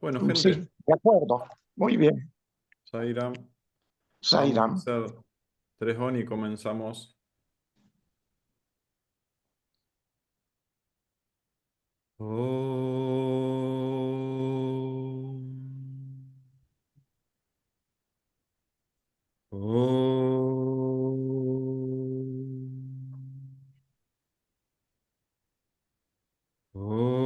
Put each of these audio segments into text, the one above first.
Bueno, Sí, gente, de acuerdo. Muy bien, Zairam, vamos a Sairam. hacer 3 on y comenzamos. Om. Om. Om.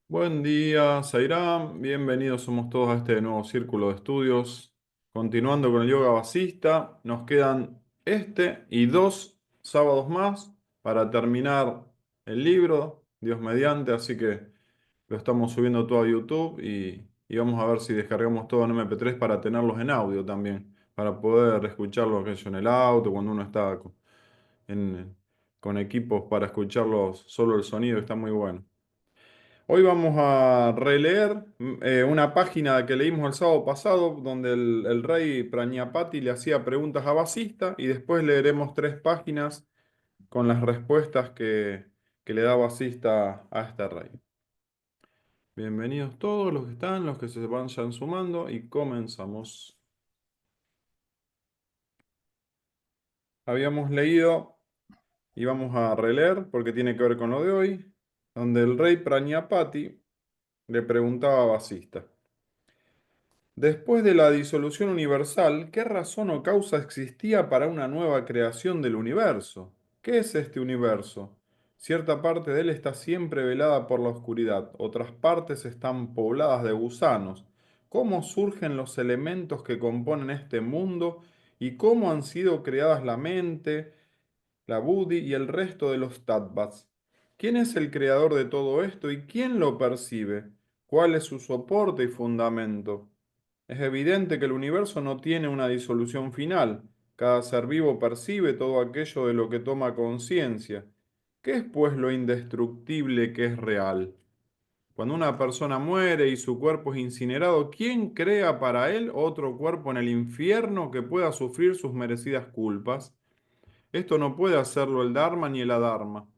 Buen día, Sairam. Bienvenidos somos todos a este nuevo círculo de estudios. Continuando con el yoga basista, nos quedan este y 2 sábados más para terminar el libro, Dios mediante, así que lo estamos subiendo todo a YouTube y vamos a ver si descargamos todo en MP3 para tenerlos en audio también, para poder escucharlos aquello en el auto, cuando uno está en- con equipos para escucharlos solo el sonido, está muy bueno. Hoy vamos a releer una página que leímos el sábado pasado, donde el rey Prañapati le hacía preguntas a Vasista, y después leeremos 3 páginas con las respuestas que le da Vasista a este rey. Bienvenidos todos los que están, los que se vayan sumando, y comenzamos. Habíamos leído y vamos a releer porque tiene que ver con lo de hoy, donde el rey Prañapati le preguntaba a Vasista. Después de la disolución universal, ¿qué razón o causa existía para una nueva creación del universo? ¿Qué es este universo? Cierta parte de él está siempre velada por la oscuridad, otras partes están pobladas de gusanos. ¿Cómo surgen los elementos que componen este mundo y cómo han sido creadas la mente, la buddhi y el resto de los tattvas? ¿Quién es el creador de todo esto y quién lo percibe? ¿Cuál es su soporte y fundamento? Es evidente que el universo no tiene una disolución final. Cada ser vivo percibe todo aquello de lo que toma conciencia. ¿Qué es pues lo indestructible que es real? Cuando una persona muere y su cuerpo es incinerado, ¿quién crea para él otro cuerpo en el infierno que pueda sufrir sus merecidas culpas? Esto no puede hacerlo el Dharma ni el Adharma,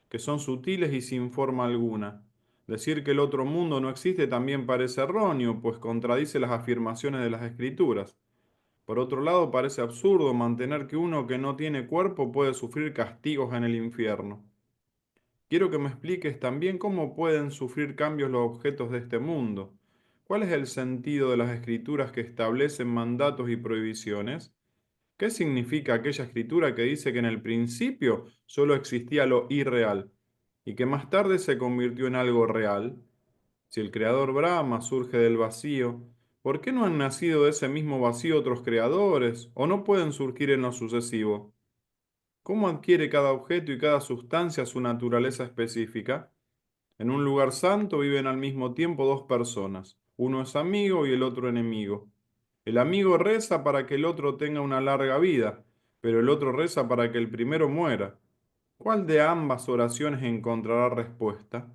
que son sutiles y sin forma alguna. Decir que el otro mundo no existe también parece erróneo, pues contradice las afirmaciones de las Escrituras. Por otro lado, parece absurdo mantener que uno que no tiene cuerpo puede sufrir castigos en el infierno. Quiero que me expliques también cómo pueden sufrir cambios los objetos de este mundo. ¿Cuál es el sentido de las Escrituras que establecen mandatos y prohibiciones? ¿Qué significa aquella escritura que dice que en el principio solo existía lo irreal y que más tarde se convirtió en algo real? Si el creador Brahma surge del vacío, ¿por qué no han nacido de ese mismo vacío otros creadores o no pueden surgir en lo sucesivo? ¿Cómo adquiere cada objeto y cada sustancia su naturaleza específica? En un lugar santo viven al mismo tiempo 2 personas. Uno es amigo y el otro enemigo. El amigo reza para que el otro tenga una larga vida, pero el otro reza para que el primero muera. ¿Cuál de ambas oraciones encontrará respuesta?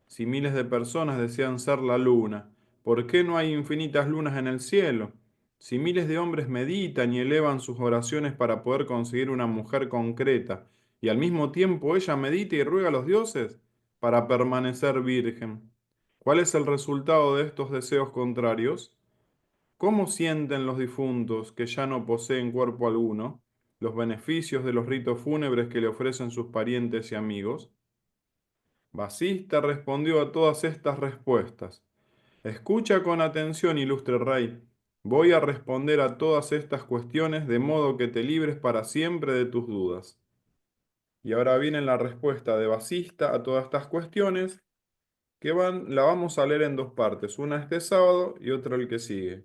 Si miles de personas desean ser la luna, ¿por qué no hay infinitas lunas en el cielo? Si miles de hombres meditan y elevan sus oraciones para poder conseguir una mujer concreta, y al mismo tiempo ella medita y ruega a los dioses para permanecer virgen, ¿cuál es el resultado de estos deseos contrarios? ¿Cómo sienten los difuntos que ya no poseen cuerpo alguno los beneficios de los ritos fúnebres que le ofrecen sus parientes y amigos? Basista respondió a todas estas respuestas. Escucha con atención, ilustre rey. Voy a responder a todas estas cuestiones de modo que te libres para siempre de tus dudas. Y ahora viene la respuesta de Basista a todas estas cuestiones, la vamos a leer en 2 partes, una este sábado y otra el que sigue.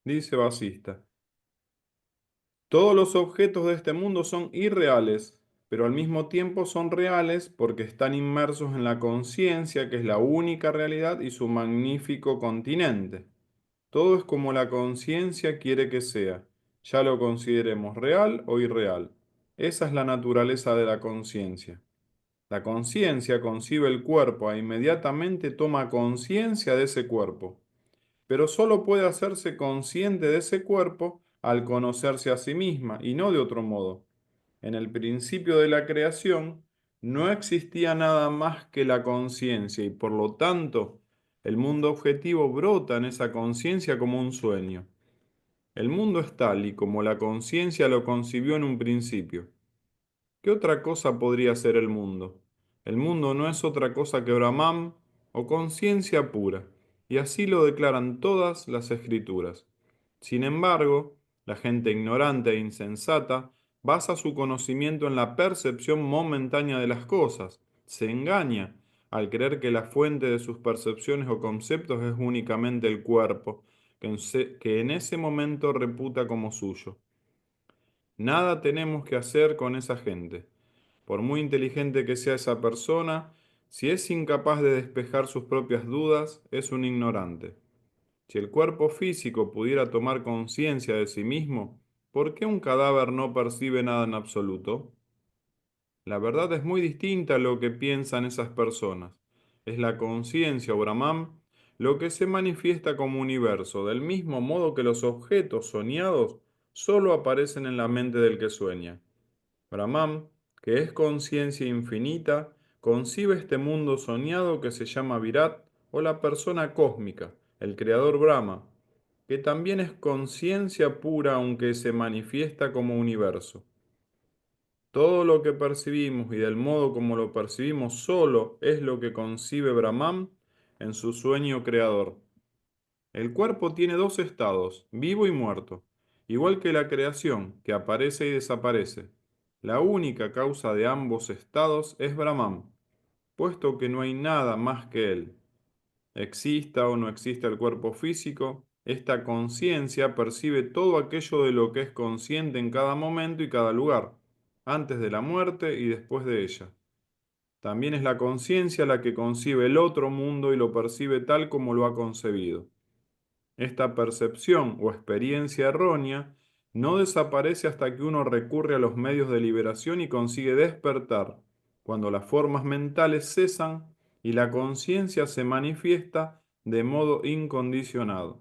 Dice Basista. Todos los objetos de este mundo son irreales, pero al mismo tiempo son reales porque están inmersos en la conciencia, que es la única realidad y su magnífico continente. Todo es como la conciencia quiere que sea, ya lo consideremos real o irreal. Esa es la naturaleza de la conciencia. La conciencia concibe el cuerpo e inmediatamente toma conciencia de ese cuerpo, pero solo puede hacerse consciente de ese cuerpo al conocerse a sí misma y no de otro modo. En el principio de la creación no existía nada más que la conciencia y por lo tanto el mundo objetivo brota en esa conciencia como un sueño. El mundo es tal y como la conciencia lo concibió en un principio. ¿Qué otra cosa podría ser el mundo? El mundo no es otra cosa que Brahman o conciencia pura, y así lo declaran todas las escrituras. Sin embargo, la gente ignorante e insensata basa su conocimiento en la percepción momentánea de las cosas, se engaña al creer que la fuente de sus percepciones o conceptos es únicamente el cuerpo, que en ese momento reputa como suyo. Nada tenemos que hacer con esa gente. Por muy inteligente que sea esa persona, si es incapaz de despejar sus propias dudas, es un ignorante. Si el cuerpo físico pudiera tomar conciencia de sí mismo, ¿por qué un cadáver no percibe nada en absoluto? La verdad es muy distinta a lo que piensan esas personas. Es la conciencia o Brahman lo que se manifiesta como universo, del mismo modo que los objetos soñados solo aparecen en la mente del que sueña. Brahman, que es conciencia infinita, concibe este mundo soñado que se llama Virat o la persona cósmica, el creador Brahma, que también es conciencia pura aunque se manifiesta como universo. Todo lo que percibimos y del modo como lo percibimos solo es lo que concibe Brahman en su sueño creador. El cuerpo tiene dos estados, vivo y muerto, igual que la creación, que aparece y desaparece. La única causa de ambos estados es Brahman, puesto que no hay nada más que él. Exista o no exista el cuerpo físico, esta conciencia percibe todo aquello de lo que es consciente en cada momento y cada lugar, antes de la muerte y después de ella. También es la conciencia la que concibe el otro mundo y lo percibe tal como lo ha concebido. Esta percepción o experiencia errónea no desaparece hasta que uno recurre a los medios de liberación y consigue despertar, cuando las formas mentales cesan y la conciencia se manifiesta de modo incondicionado.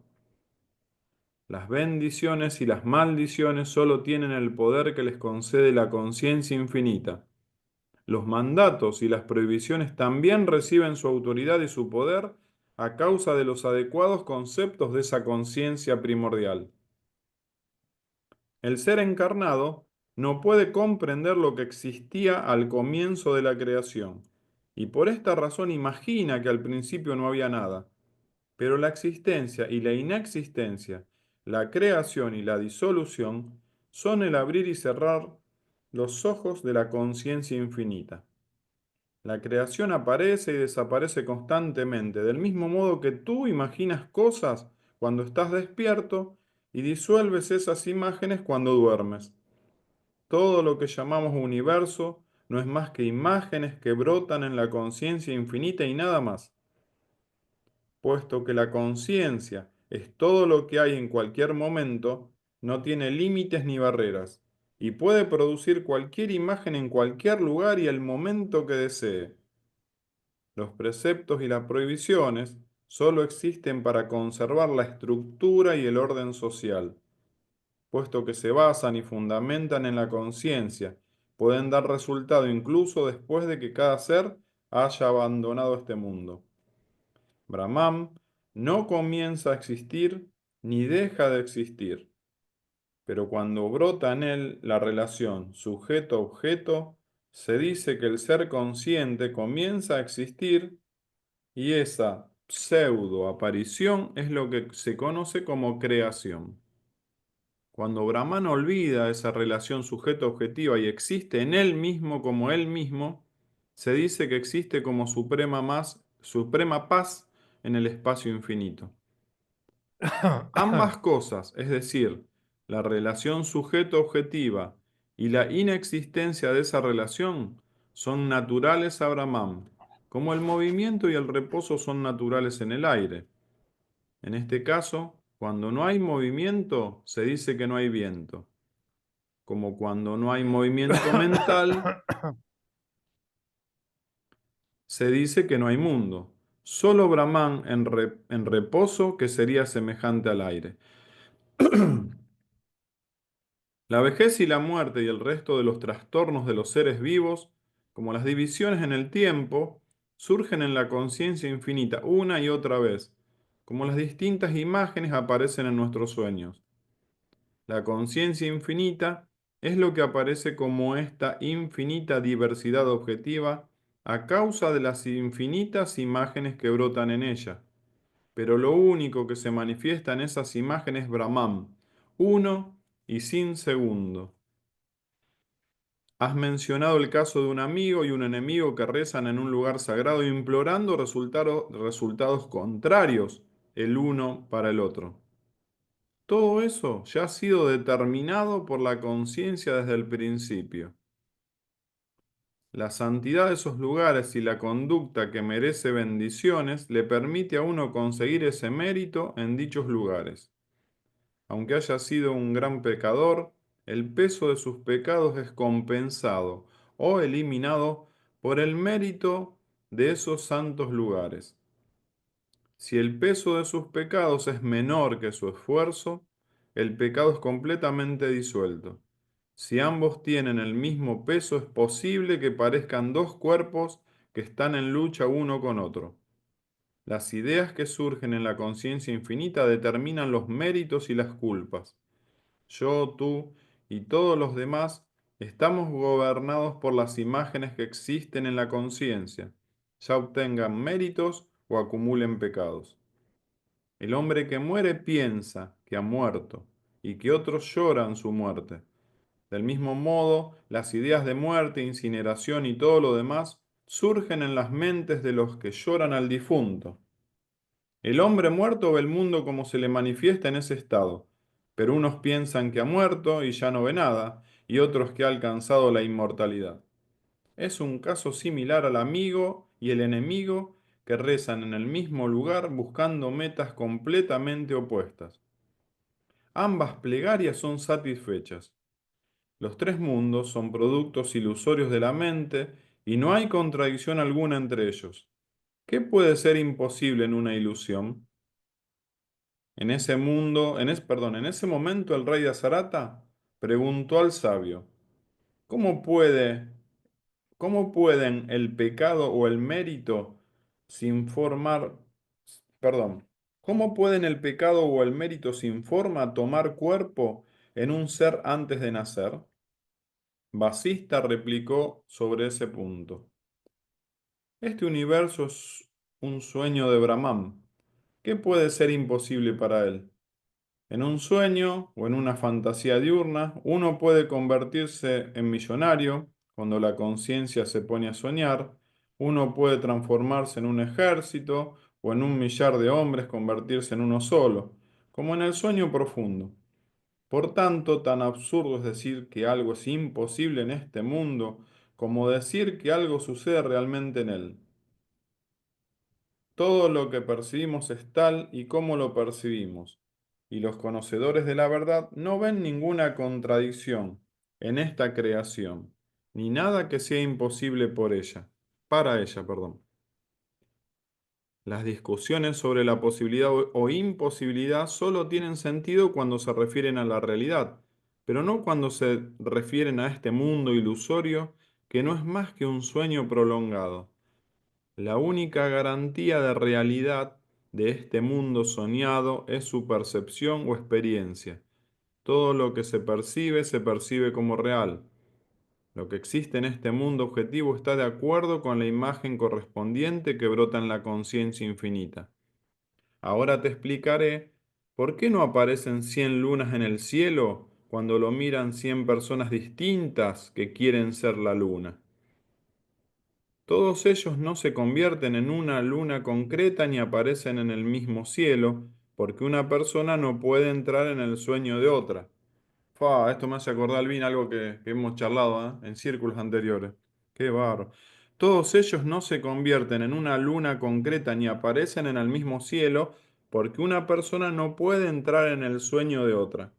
Las bendiciones y las maldiciones solo tienen el poder que les concede la conciencia infinita. Los mandatos y las prohibiciones también reciben su autoridad y su poder a causa de los adecuados conceptos de esa conciencia primordial. El ser encarnado no puede comprender lo que existía al comienzo de la creación, y por esta razón imagina que al principio no había nada. Pero la existencia y la inexistencia, la creación y la disolución, son el abrir y cerrar los ojos de la conciencia infinita. La creación aparece y desaparece constantemente, del mismo modo que tú imaginas cosas cuando estás despierto y disuelves esas imágenes cuando duermes. Todo lo que llamamos universo no es más que imágenes que brotan en la conciencia infinita y nada más. Puesto que la conciencia es todo lo que hay en cualquier momento, no tiene límites ni barreras, y puede producir cualquier imagen en cualquier lugar y el momento que desee. Los preceptos y las prohibiciones solo existen para conservar la estructura y el orden social, puesto que se basan y fundamentan en la conciencia. Pueden dar resultado incluso después de que cada ser haya abandonado este mundo. Brahman no comienza a existir ni deja de existir, pero cuando brota en él la relación sujeto-objeto, se dice que el ser consciente comienza a existir y esa pseudo aparición es lo que se conoce como creación. Cuando Brahman olvida esa relación sujeto-objetiva y existe en él mismo como él mismo, se dice que existe como suprema paz en el espacio infinito. Ambas cosas, es decir, la relación sujeto-objetiva y la inexistencia de esa relación, son naturales a Brahman, como el movimiento y el reposo son naturales en el aire. En este caso, cuando no hay movimiento, se dice que no hay viento. Como cuando no hay movimiento mental, se dice que no hay mundo. Solo Brahman en reposo que sería semejante al aire. La vejez y la muerte y el resto de los trastornos de los seres vivos, como las divisiones en el tiempo, surgen en la conciencia infinita una y otra vez, como las distintas imágenes aparecen en nuestros sueños. La conciencia infinita es lo que aparece como esta infinita diversidad objetiva a causa de las infinitas imágenes que brotan en ella. Pero lo único que se manifiesta en esas imágenes es Brahman, uno y sin segundo. Has mencionado el caso de un amigo y un enemigo que rezan en un lugar sagrado implorando resultados contrarios el uno para el otro. Todo eso ya ha sido determinado por la conciencia desde el principio. La santidad de esos lugares y la conducta que merece bendiciones le permite a uno conseguir ese mérito en dichos lugares. Aunque haya sido un gran pecador, el peso de sus pecados es compensado o eliminado por el mérito de esos santos lugares. Si el peso de sus pecados es menor que su esfuerzo, el pecado es completamente disuelto. Si ambos tienen el mismo peso, es posible que parezcan dos cuerpos que están en lucha uno con otro. Las ideas que surgen en la conciencia infinita determinan los méritos y las culpas. Yo, tú y todos los demás estamos gobernados por las imágenes que existen en la conciencia, ya obtengan méritos o acumulen pecados. El hombre que muere piensa que ha muerto y que otros lloran su muerte. Del mismo modo, las ideas de muerte, incineración y todo lo demás surgen en las mentes de los que lloran al difunto. El hombre muerto ve el mundo como se le manifiesta en ese estado, pero unos piensan que ha muerto y ya no ve nada, y otros que ha alcanzado la inmortalidad. Es un caso similar al amigo y el enemigo que rezan en el mismo lugar buscando metas completamente opuestas. Ambas plegarias son satisfechas. Los tres mundos son productos ilusorios de la mente y no hay contradicción alguna entre ellos. ¿Qué puede ser imposible en una ilusión? En ese momento el rey de Azarata preguntó al sabio, ¿cómo puede, cómo pueden el pecado o el mérito sin formar, perdón, cómo pueden el pecado o el mérito sin forma tomar cuerpo en un ser antes de nacer? Basista replicó sobre ese punto. Este universo es un sueño de Brahman. ¿Qué puede ser imposible para él? En un sueño o en una fantasía diurna, uno puede convertirse en millonario cuando la conciencia se pone a soñar, uno puede transformarse en un ejército o en un millar de hombres convertirse en uno solo, como en el sueño profundo. Por tanto, tan absurdo es decir que algo es imposible en este mundo como decir que algo sucede realmente en él. Todo lo que percibimos es tal y como lo percibimos, y los conocedores de la verdad no ven ninguna contradicción en esta creación, ni nada que sea imposible para ella, perdón. Las discusiones sobre la posibilidad o imposibilidad solo tienen sentido cuando se refieren a la realidad, pero no cuando se refieren a este mundo ilusorio que no es más que un sueño prolongado. La única garantía de realidad de este mundo soñado es su percepción o experiencia. Todo lo que se percibe como real. Lo que existe en este mundo objetivo está de acuerdo con la imagen correspondiente que brota en la conciencia infinita. Ahora te explicaré por qué no aparecen 100 lunas en el cielo cuando lo miran 100 personas distintas que quieren ser la luna. Todos ellos no se convierten en una luna concreta ni aparecen en el mismo cielo, porque una persona no puede entrar en el sueño de otra. Esto me hace acordar, Alvin, algo que hemos charlado, en círculos anteriores. Qué barro. Todos ellos no se convierten en una luna concreta ni aparecen en el mismo cielo, porque una persona no puede entrar en el sueño de otra.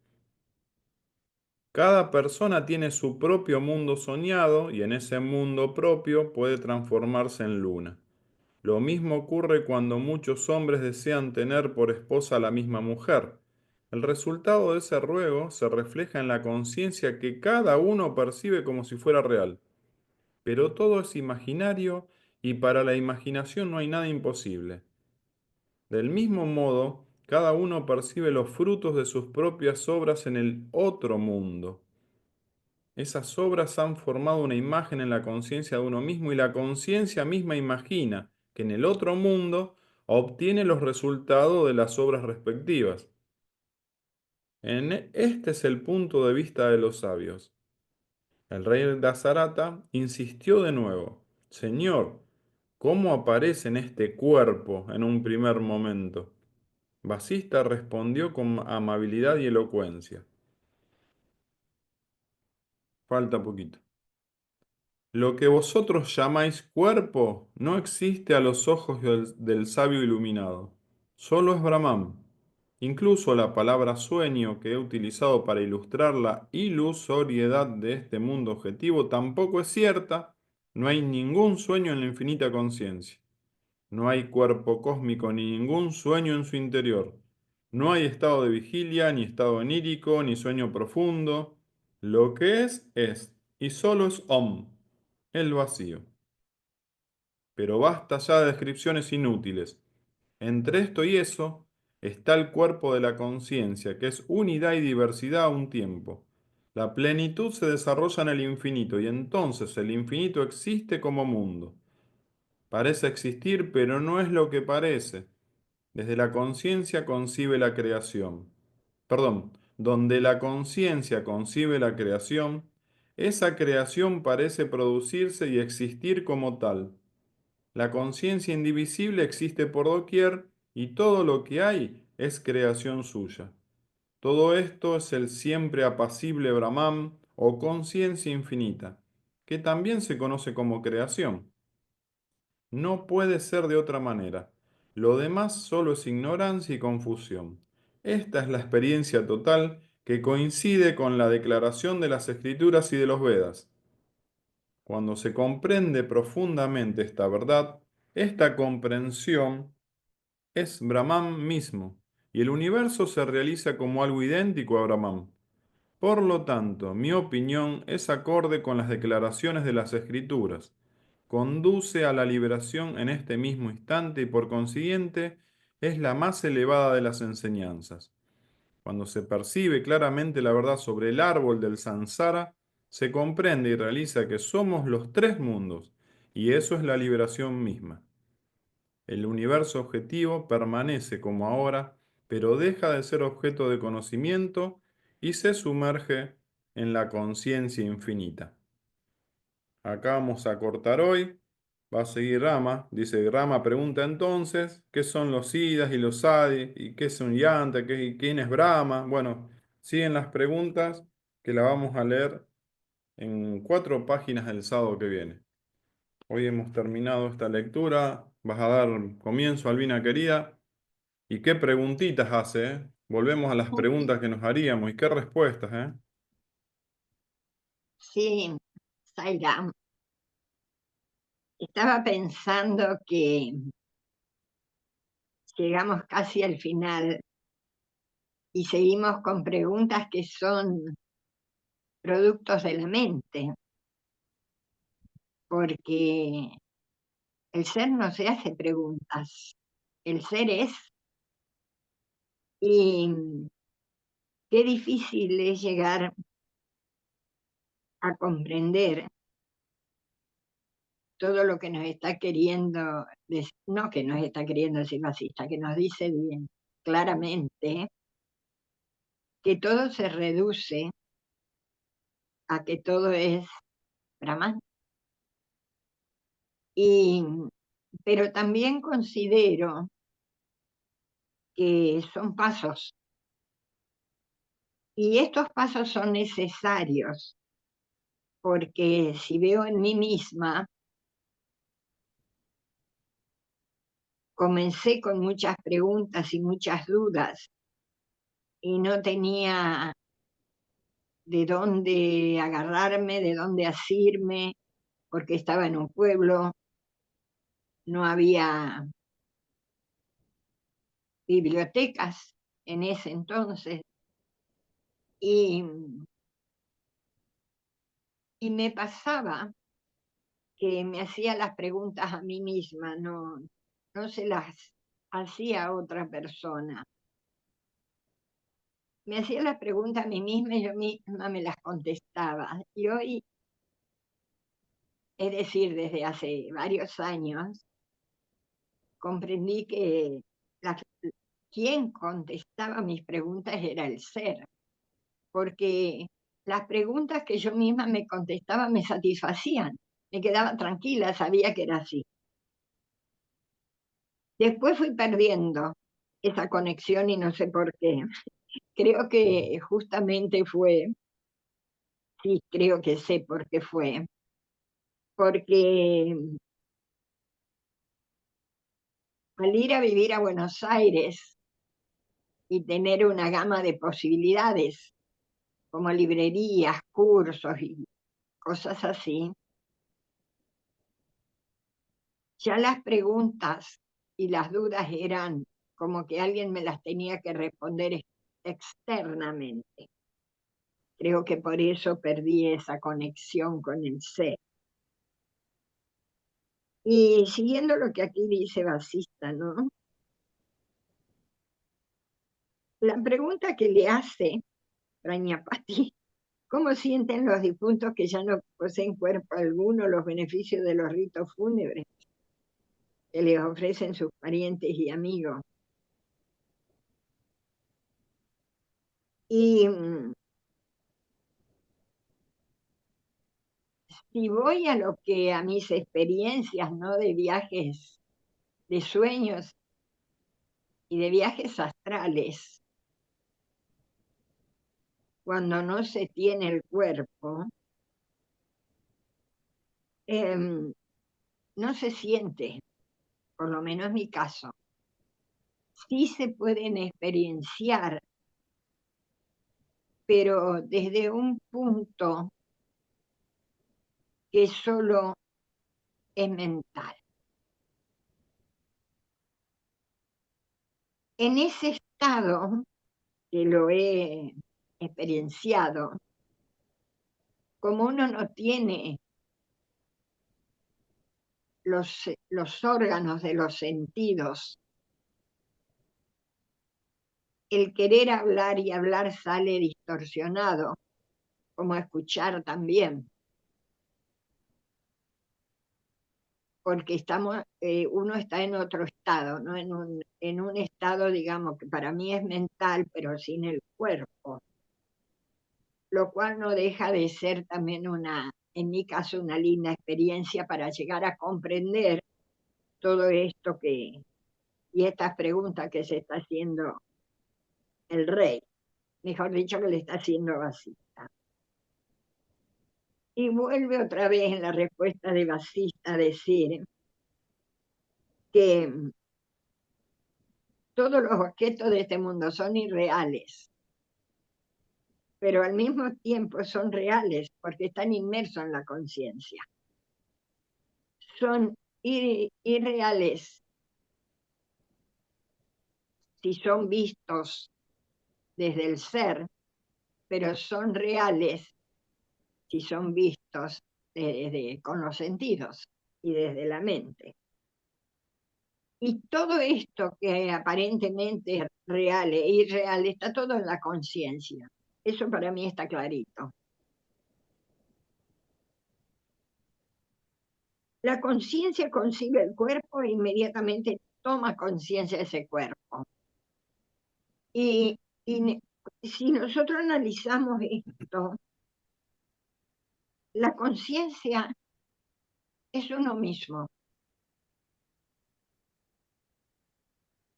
Cada persona tiene su propio mundo soñado y en ese mundo propio puede transformarse en luna. Lo mismo ocurre cuando muchos hombres desean tener por esposa a la misma mujer. El resultado de ese ruego se refleja en la conciencia que cada uno percibe como si fuera real. Pero todo es imaginario y para la imaginación no hay nada imposible. Del mismo modo, cada uno percibe los frutos de sus propias obras en el otro mundo. Esas obras han formado una imagen en la conciencia de uno mismo y la conciencia misma imagina que en el otro mundo obtiene los resultados de las obras respectivas. Este es el punto de vista de los sabios. El rey Dasarata insistió de nuevo: Señor, ¿cómo aparece en este cuerpo en un primer momento? Vasista respondió con amabilidad y elocuencia. Falta poquito. Lo que vosotros llamáis cuerpo no existe a los ojos del sabio iluminado. Solo es Brahman. Incluso la palabra sueño que he utilizado para ilustrar la ilusoriedad de este mundo objetivo tampoco es cierta. No hay ningún sueño en la infinita conciencia. No hay cuerpo cósmico ni ningún sueño en su interior. No hay estado de vigilia, ni estado onírico, ni sueño profundo. Lo que es, y solo es Om, el vacío. Pero basta ya de descripciones inútiles. Entre esto y eso está el cuerpo de la conciencia, que es unidad y diversidad a un tiempo. La plenitud se desarrolla en el infinito y entonces el infinito existe como mundo. Parece existir, pero no es lo que parece. Desde la conciencia concibe la creación. Perdón, donde la conciencia concibe la creación, esa creación parece producirse y existir como tal. La conciencia indivisible existe por doquier y todo lo que hay es creación suya. Todo esto es el siempre apacible Brahman o conciencia infinita, que también se conoce como creación. No puede ser de otra manera. Lo demás solo es ignorancia y confusión. Esta es la experiencia total que coincide con la declaración de las Escrituras y de los Vedas. Cuando se comprende profundamente esta verdad, esta comprensión es Brahman mismo, y el universo se realiza como algo idéntico a Brahman. Por lo tanto, mi opinión es acorde con las declaraciones de las Escrituras. Conduce a la liberación en este mismo instante y por consiguiente es la más elevada de las enseñanzas. Cuando se percibe claramente la verdad sobre el árbol del samsara, se comprende y realiza que somos los tres mundos, y eso es la liberación misma. El universo objetivo permanece como ahora, pero deja de ser objeto de conocimiento y se sumerge en la conciencia infinita. Acá vamos a cortar hoy. Va a seguir Rama. Dice, Rama pregunta entonces, ¿qué son los Siddhas y los Sadis? ¿Y qué es un Yanta? ¿Quién es Brahma? Bueno, siguen las preguntas que la vamos a leer en 4 páginas del sábado que viene. Hoy hemos terminado esta lectura. Vas a dar comienzo, Albina querida. ¿Y qué preguntitas hace, eh? Volvemos a las preguntas que nos haríamos y qué respuestas, ¿eh? Sí, Zaira, estaba pensando que llegamos casi al final y seguimos con preguntas que son productos de la mente, porque el ser no se hace preguntas, el ser es, y qué difícil es llegar a comprender todo lo que nos está queriendo, no que nos está queriendo decir Basista, que nos dice bien claramente que todo se reduce a que todo es Brahman. Y, pero también considero que son pasos, y estos pasos son necesarios, porque si veo en mí misma, comencé con muchas preguntas y muchas dudas, y no tenía de dónde agarrarme, de dónde asirme, porque estaba en un pueblo, no había bibliotecas en ese entonces, Y, y me pasaba que me hacía las preguntas a mí misma, no se las hacía a otra persona. Me hacía las preguntas a mí misma y yo misma me las contestaba. Y hoy, es decir, desde hace varios años, comprendí que la- quien contestaba mis preguntas era el ser, porque las preguntas que yo misma me contestaba me satisfacían, me quedaba tranquila, sabía que era así. Después fui perdiendo esa conexión y no sé por qué. Creo que justamente fue, sí, creo que sé por qué fue, porque al ir a vivir a Buenos Aires y tener una gama de posibilidades, como librerías, cursos y cosas así, ya las preguntas y las dudas eran como que alguien me las tenía que responder externamente. Creo que por eso perdí esa conexión con el ser. Y siguiendo lo que aquí dice Basista, ¿no? La pregunta que le hace Prañapati, ¿cómo sienten los difuntos que ya no poseen cuerpo alguno los beneficios de los ritos fúnebres que les ofrecen sus parientes y amigos? Y si voy a lo que a mis experiencias, ¿no? De viajes, de sueños y de viajes astrales, cuando no se tiene el cuerpo, em, no se siente, por lo menos en mi caso. Sí se pueden experienciar, pero desde un punto que solo es mental. En ese estado, que lo he experienciado, como uno no tiene los órganos de los sentidos, el querer hablar y hablar sale distorsionado, como escuchar también, porque uno está en otro estado, ¿no? En un estado, digamos, que para mí es mental, pero sin el cuerpo, lo cual no deja de ser también en mi caso, una linda experiencia para llegar a comprender todo esto y estas preguntas que se está haciendo el rey, mejor dicho, que le está haciendo Basista. Y vuelve otra vez en la respuesta de Basista a decir que todos los objetos de este mundo son irreales, pero al mismo tiempo son reales porque están inmersos en la conciencia. Son irreales si son vistos desde el ser, pero son reales si son vistos con los sentidos y desde la mente. Y todo esto que aparentemente es real e irreal está todo en la conciencia. Eso para mí está clarito. La conciencia concibe el cuerpo e inmediatamente toma conciencia de ese cuerpo. Y, y si nosotros analizamos esto, la conciencia es uno mismo.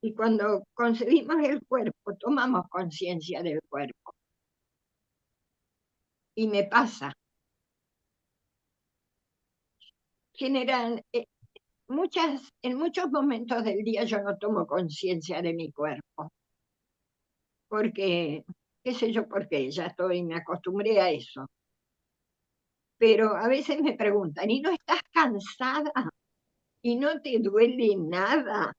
Y cuando concebimos el cuerpo, tomamos conciencia del cuerpo. Y me pasa. General, en muchos momentos del día yo no tomo conciencia de mi cuerpo, porque, qué sé yo por qué, me acostumbré a eso. Pero a veces me preguntan, ¿y no estás cansada? ¿Y no te duele nada?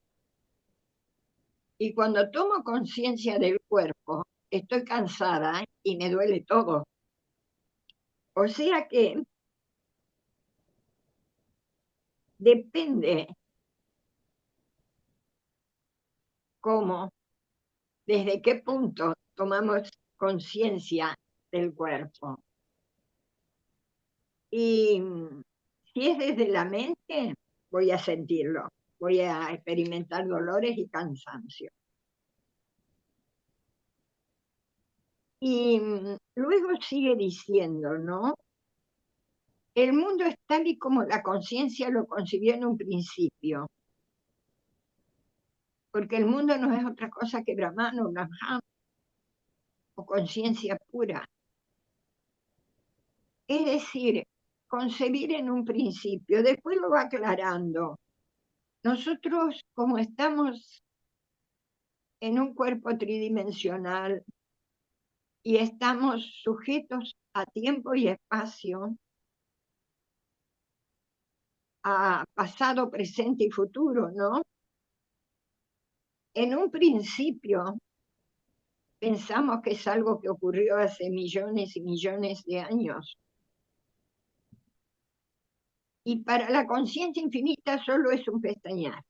Y cuando tomo conciencia del cuerpo, estoy cansada y me duele todo. O sea que depende cómo, desde qué punto tomamos conciencia del cuerpo. Y si es desde la mente, voy a sentirlo, voy a experimentar dolores y cansancio. Y luego sigue diciendo, ¿no? El mundo es tal y como la conciencia lo concibió en un principio, porque el mundo no es otra cosa que Brahman o Brahman o conciencia pura. Es decir, concebir en un principio, después lo va aclarando. Nosotros, como estamos en un cuerpo tridimensional y estamos sujetos a tiempo y espacio, a pasado, presente y futuro, ¿no? En un principio pensamos que es algo que ocurrió hace millones y millones de años. Y para la conciencia infinita solo es un pestañear.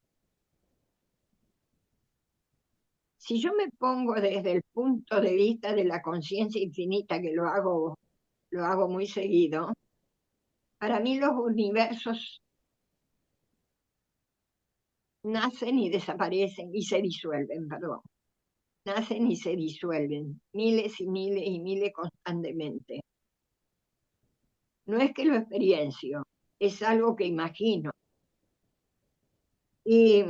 Si yo me pongo desde el punto de vista de la conciencia infinita, que lo hago muy seguido, para mí los universos nacen y desaparecen y se disuelven, perdón. Nacen y se disuelven, miles y miles y miles constantemente. No es que lo experiencio, es algo que imagino. Y,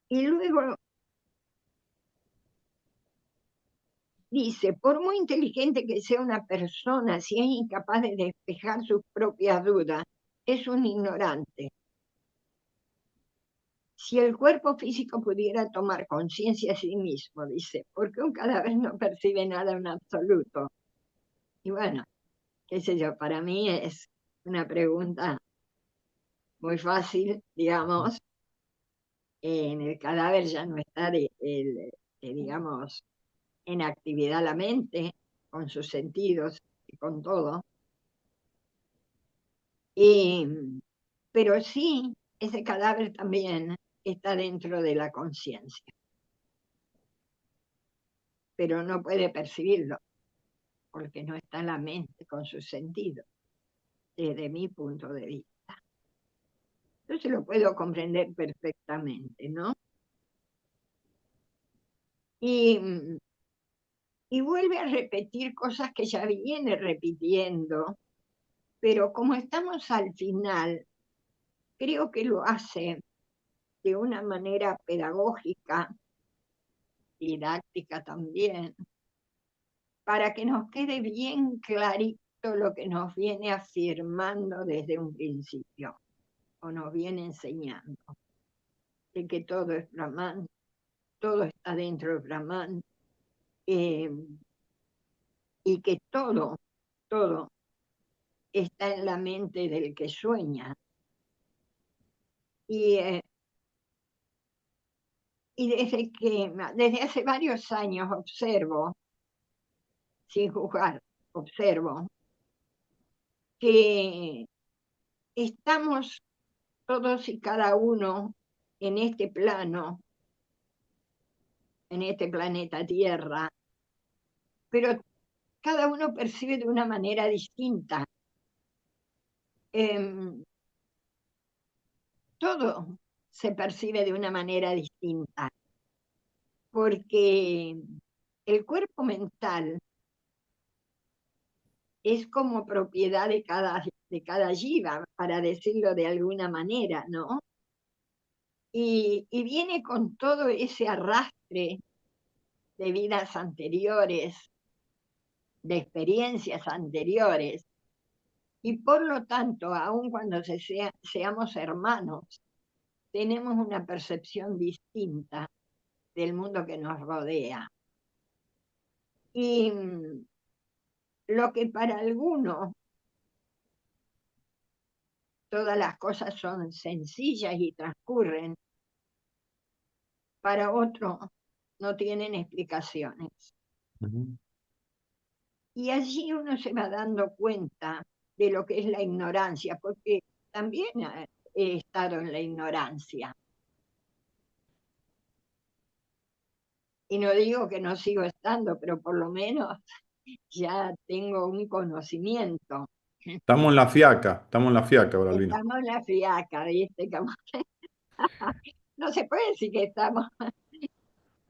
y luego dice, por muy inteligente que sea una persona, si es incapaz de despejar sus propias dudas, es un ignorante. Si el cuerpo físico pudiera tomar conciencia a sí mismo, dice, porque un cadáver no percibe nada en absoluto. Y bueno, qué sé yo, para mí es una pregunta muy fácil, digamos. En el cadáver ya no está, digamos, en actividad la mente, con sus sentidos y con todo. Y, pero sí, ese cadáver también está dentro de la conciencia, pero no puede percibirlo, porque no está en la mente con sus sentidos, desde mi punto de vista. Entonces lo puedo comprender perfectamente, ¿no? Y, y vuelve a repetir cosas que ya viene repitiendo, pero como estamos al final, creo que lo hace de una manera pedagógica, didáctica también, para que nos quede bien clarito lo que nos viene afirmando desde un principio, o nos viene enseñando, de que todo es Brahman, todo está dentro de Brahman, eh, y que todo está en la mente del que sueña. Y, y desde hace varios años observo, sin juzgar, observo que estamos todos y cada uno en este plano, en este planeta Tierra, pero cada uno percibe de una manera distinta. Em, Todo se percibe de una manera distinta, porque el cuerpo mental es como propiedad de cada jiva, para decirlo de alguna manera, ¿no? Y viene con todo ese arrastre de vidas anteriores, de experiencias anteriores, y por lo tanto, aun cuando seamos hermanos, tenemos una percepción distinta del mundo que nos rodea. Y lo que para algunos todas las cosas son sencillas y transcurren, para otro no tienen explicaciones. Ujú. Y allí uno se va dando cuenta de lo que es la ignorancia, porque también he estado en la ignorancia. Y no digo que no sigo estando, pero por lo menos ya tengo un conocimiento. Estamos en la fiaca, Braulina. Estamos en la friaca, ¿viste? No se puede decir que estamos,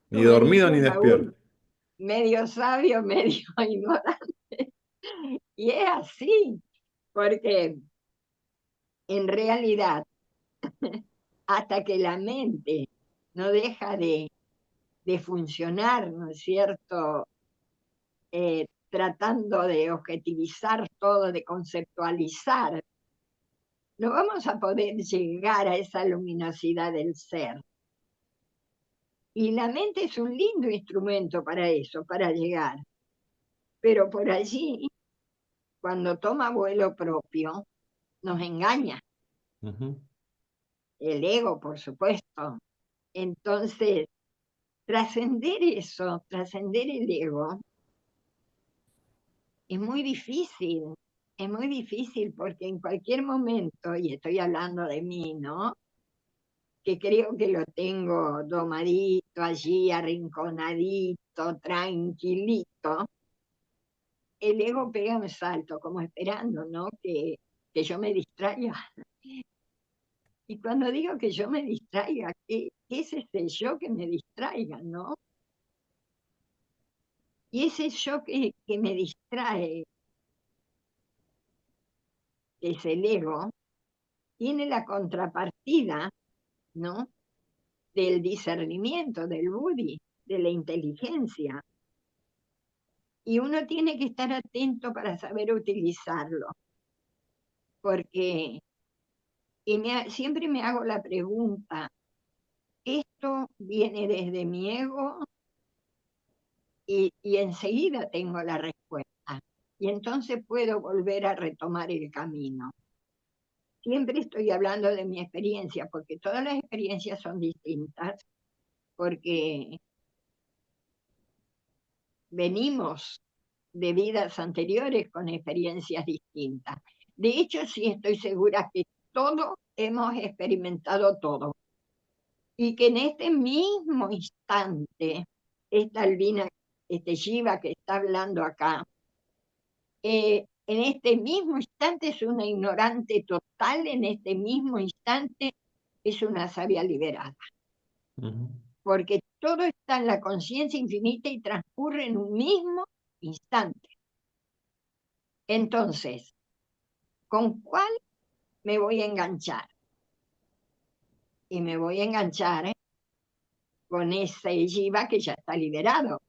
Ni como dormido dice ni Raúl, despierto. medio sabio, medio ignorante. Y es así, porque en realidad, hasta que la mente no deja de funcionar, ¿no es cierto? Tratando de objetivizar todo, de conceptualizar, no vamos a poder llegar a esa luminosidad del ser. Y la mente es un lindo instrumento para eso, para llegar. Pero por allí, cuando toma vuelo propio, nos engaña. Ujú. El ego, por supuesto. Entonces, trascender eso, trascender el ego, es muy difícil porque en cualquier momento, y estoy hablando de mí, ¿no? Que creo que lo tengo domadito allí, arrinconadito, tranquilito, el ego pega un salto, como esperando, ¿no? Que yo me distraiga. Y cuando digo que yo me distraiga, ¿qué es ese yo que me distraiga, no? Y ese yo que me distrae, que es el ego, tiene la contrapartida, ¿no? Del discernimiento, del buddhi, de la inteligencia. Y uno tiene que estar atento para saber utilizarlo, porque siempre me hago la pregunta, ¿esto viene desde mi ego? Y enseguida tengo la respuesta. Y entonces puedo volver a retomar el camino. Siempre estoy hablando de mi experiencia, porque todas las experiencias son distintas, porque venimos de vidas anteriores con experiencias distintas. De hecho, sí estoy segura que todos hemos experimentado todo y que en este mismo instante, esta Albina, este Shiva que está hablando acá, en este mismo instante es una ignorante total, en este mismo instante es una sabia liberada, Ujú. porque todo está en la conciencia infinita y transcurre en un mismo instante. Entonces, ¿con cuál me voy a enganchar? Y me voy a enganchar con ese jiva que ya está liberado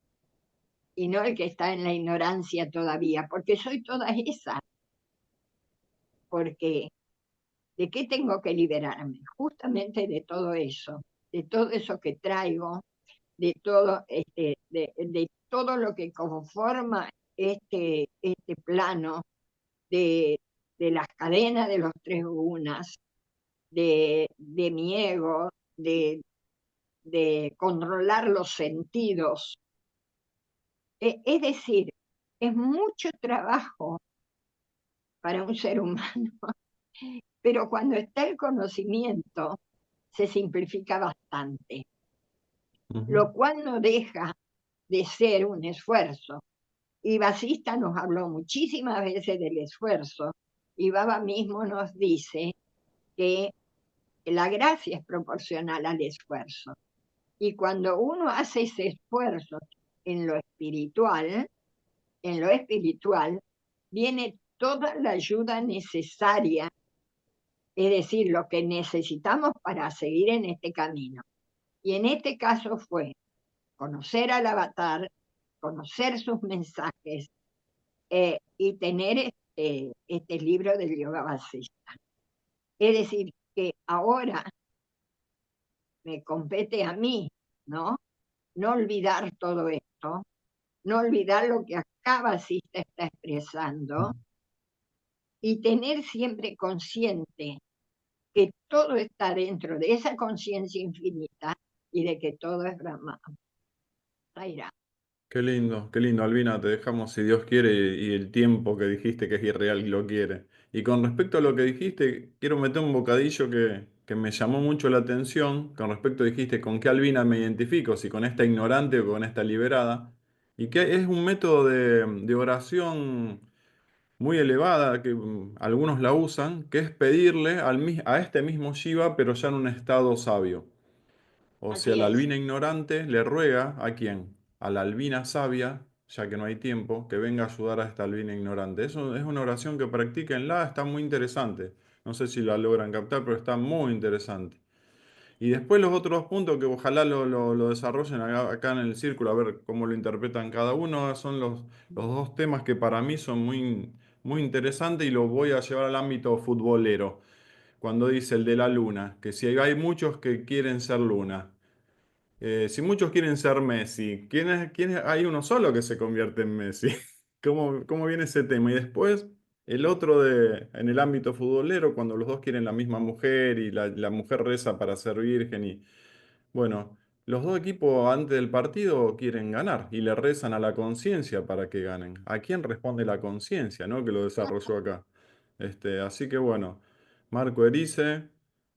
y no el que está en la ignorancia todavía, porque soy toda esa, porque ¿de qué tengo que liberarme? Justamente de todo eso que traigo, de todo, de todo lo que conforma este plano de, de las cadenas de los tres gunas, de mi ego, de controlar los sentidos. Es decir, es mucho trabajo para un ser humano, pero cuando está el conocimiento se simplifica bastante, Ujú. lo cual no deja de ser un esfuerzo. Y Basista nos habló muchísimas veces del esfuerzo, y Baba mismo nos dice que la gracia es proporcional al esfuerzo. Y cuando uno hace ese esfuerzo en lo espiritual, viene toda la ayuda necesaria, es decir, lo que necesitamos para seguir en este camino. Y en este caso fue conocer al avatar, conocer sus mensajes y tener este libro del Yoga Vasista. Es decir, que ahora me compete a mí, ¿no? No olvidar todo esto, no olvidar lo que acá Vasista está expresando y tener siempre consciente que todo está dentro de esa conciencia infinita y de que todo es Brahma. Zaira. Qué lindo, Albina, te dejamos si Dios quiere y el tiempo que dijiste que es irreal y lo quiere. Y con respecto a lo que dijiste, quiero meter un bocadillo que me llamó mucho la atención. Con respecto dijiste con qué Albina me identifico, si con esta ignorante o con esta liberada. Y que es un método de oración muy elevada, que algunos la usan, que es pedirle a este mismo Shiva, pero ya en un estado sabio. O sea, Así la es. albina ignorante le ruega ¿a quién? A la albina sabia, ya que no hay tiempo, que venga a ayudar a esta albina ignorante. Eso es una oración que practíquenla, está muy interesante. No sé si la logran captar, pero está muy interesante. Y después los otros puntos que ojalá lo desarrollen acá en el círculo, a ver cómo lo interpretan cada uno, son los dos temas que para mí son muy interesantes y los voy a llevar al ámbito futbolero. Cuando dice el de la luna, que si hay muchos que quieren ser luna. Si muchos quieren ser Messi, hay uno solo que se convierte en Messi? ¿Cómo viene ese tema? Y después el otro en el ámbito futbolero, cuando los dos quieren la misma mujer y la mujer reza para ser virgen y bueno, los dos equipos antes del partido quieren ganar y le rezan a la conciencia para que ganen. ¿A quién responde la conciencia, no? Que lo desarrolló acá. Así que bueno, Marco Erice,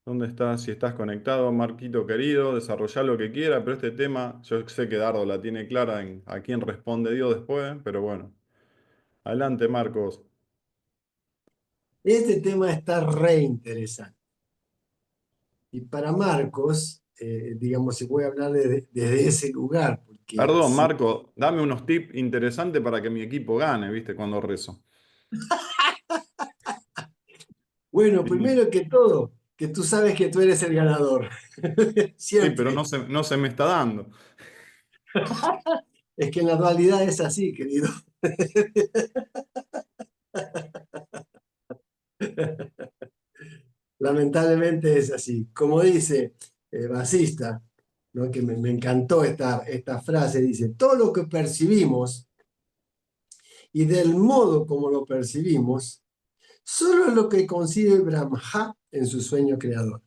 ¿dónde estás? Si estás conectado, Marquito querido, desarrolla lo que quiera, pero este tema, yo sé que Dardo la tiene clara en a quién responde Dios después, pero bueno. Adelante, Marcos. Este tema está re interesante. Y para Marcos, digamos, se puede hablar desde ese lugar, porque Perdón, sí. Marco, dame unos tips interesantes para que mi equipo gane, ¿viste? Cuando rezo. Bueno, Sí. primero que todo, que tú sabes que tú eres el ganador. Sí, pero Siempre. no se me está dando. Es que en la dualidad es así, querido. Lamentablemente es así. Como dice Basista, ¿no? Que me encantó esta frase, dice, todo lo que percibimos y del modo como lo percibimos, solo es lo que concibe Brahma en su sueño creador.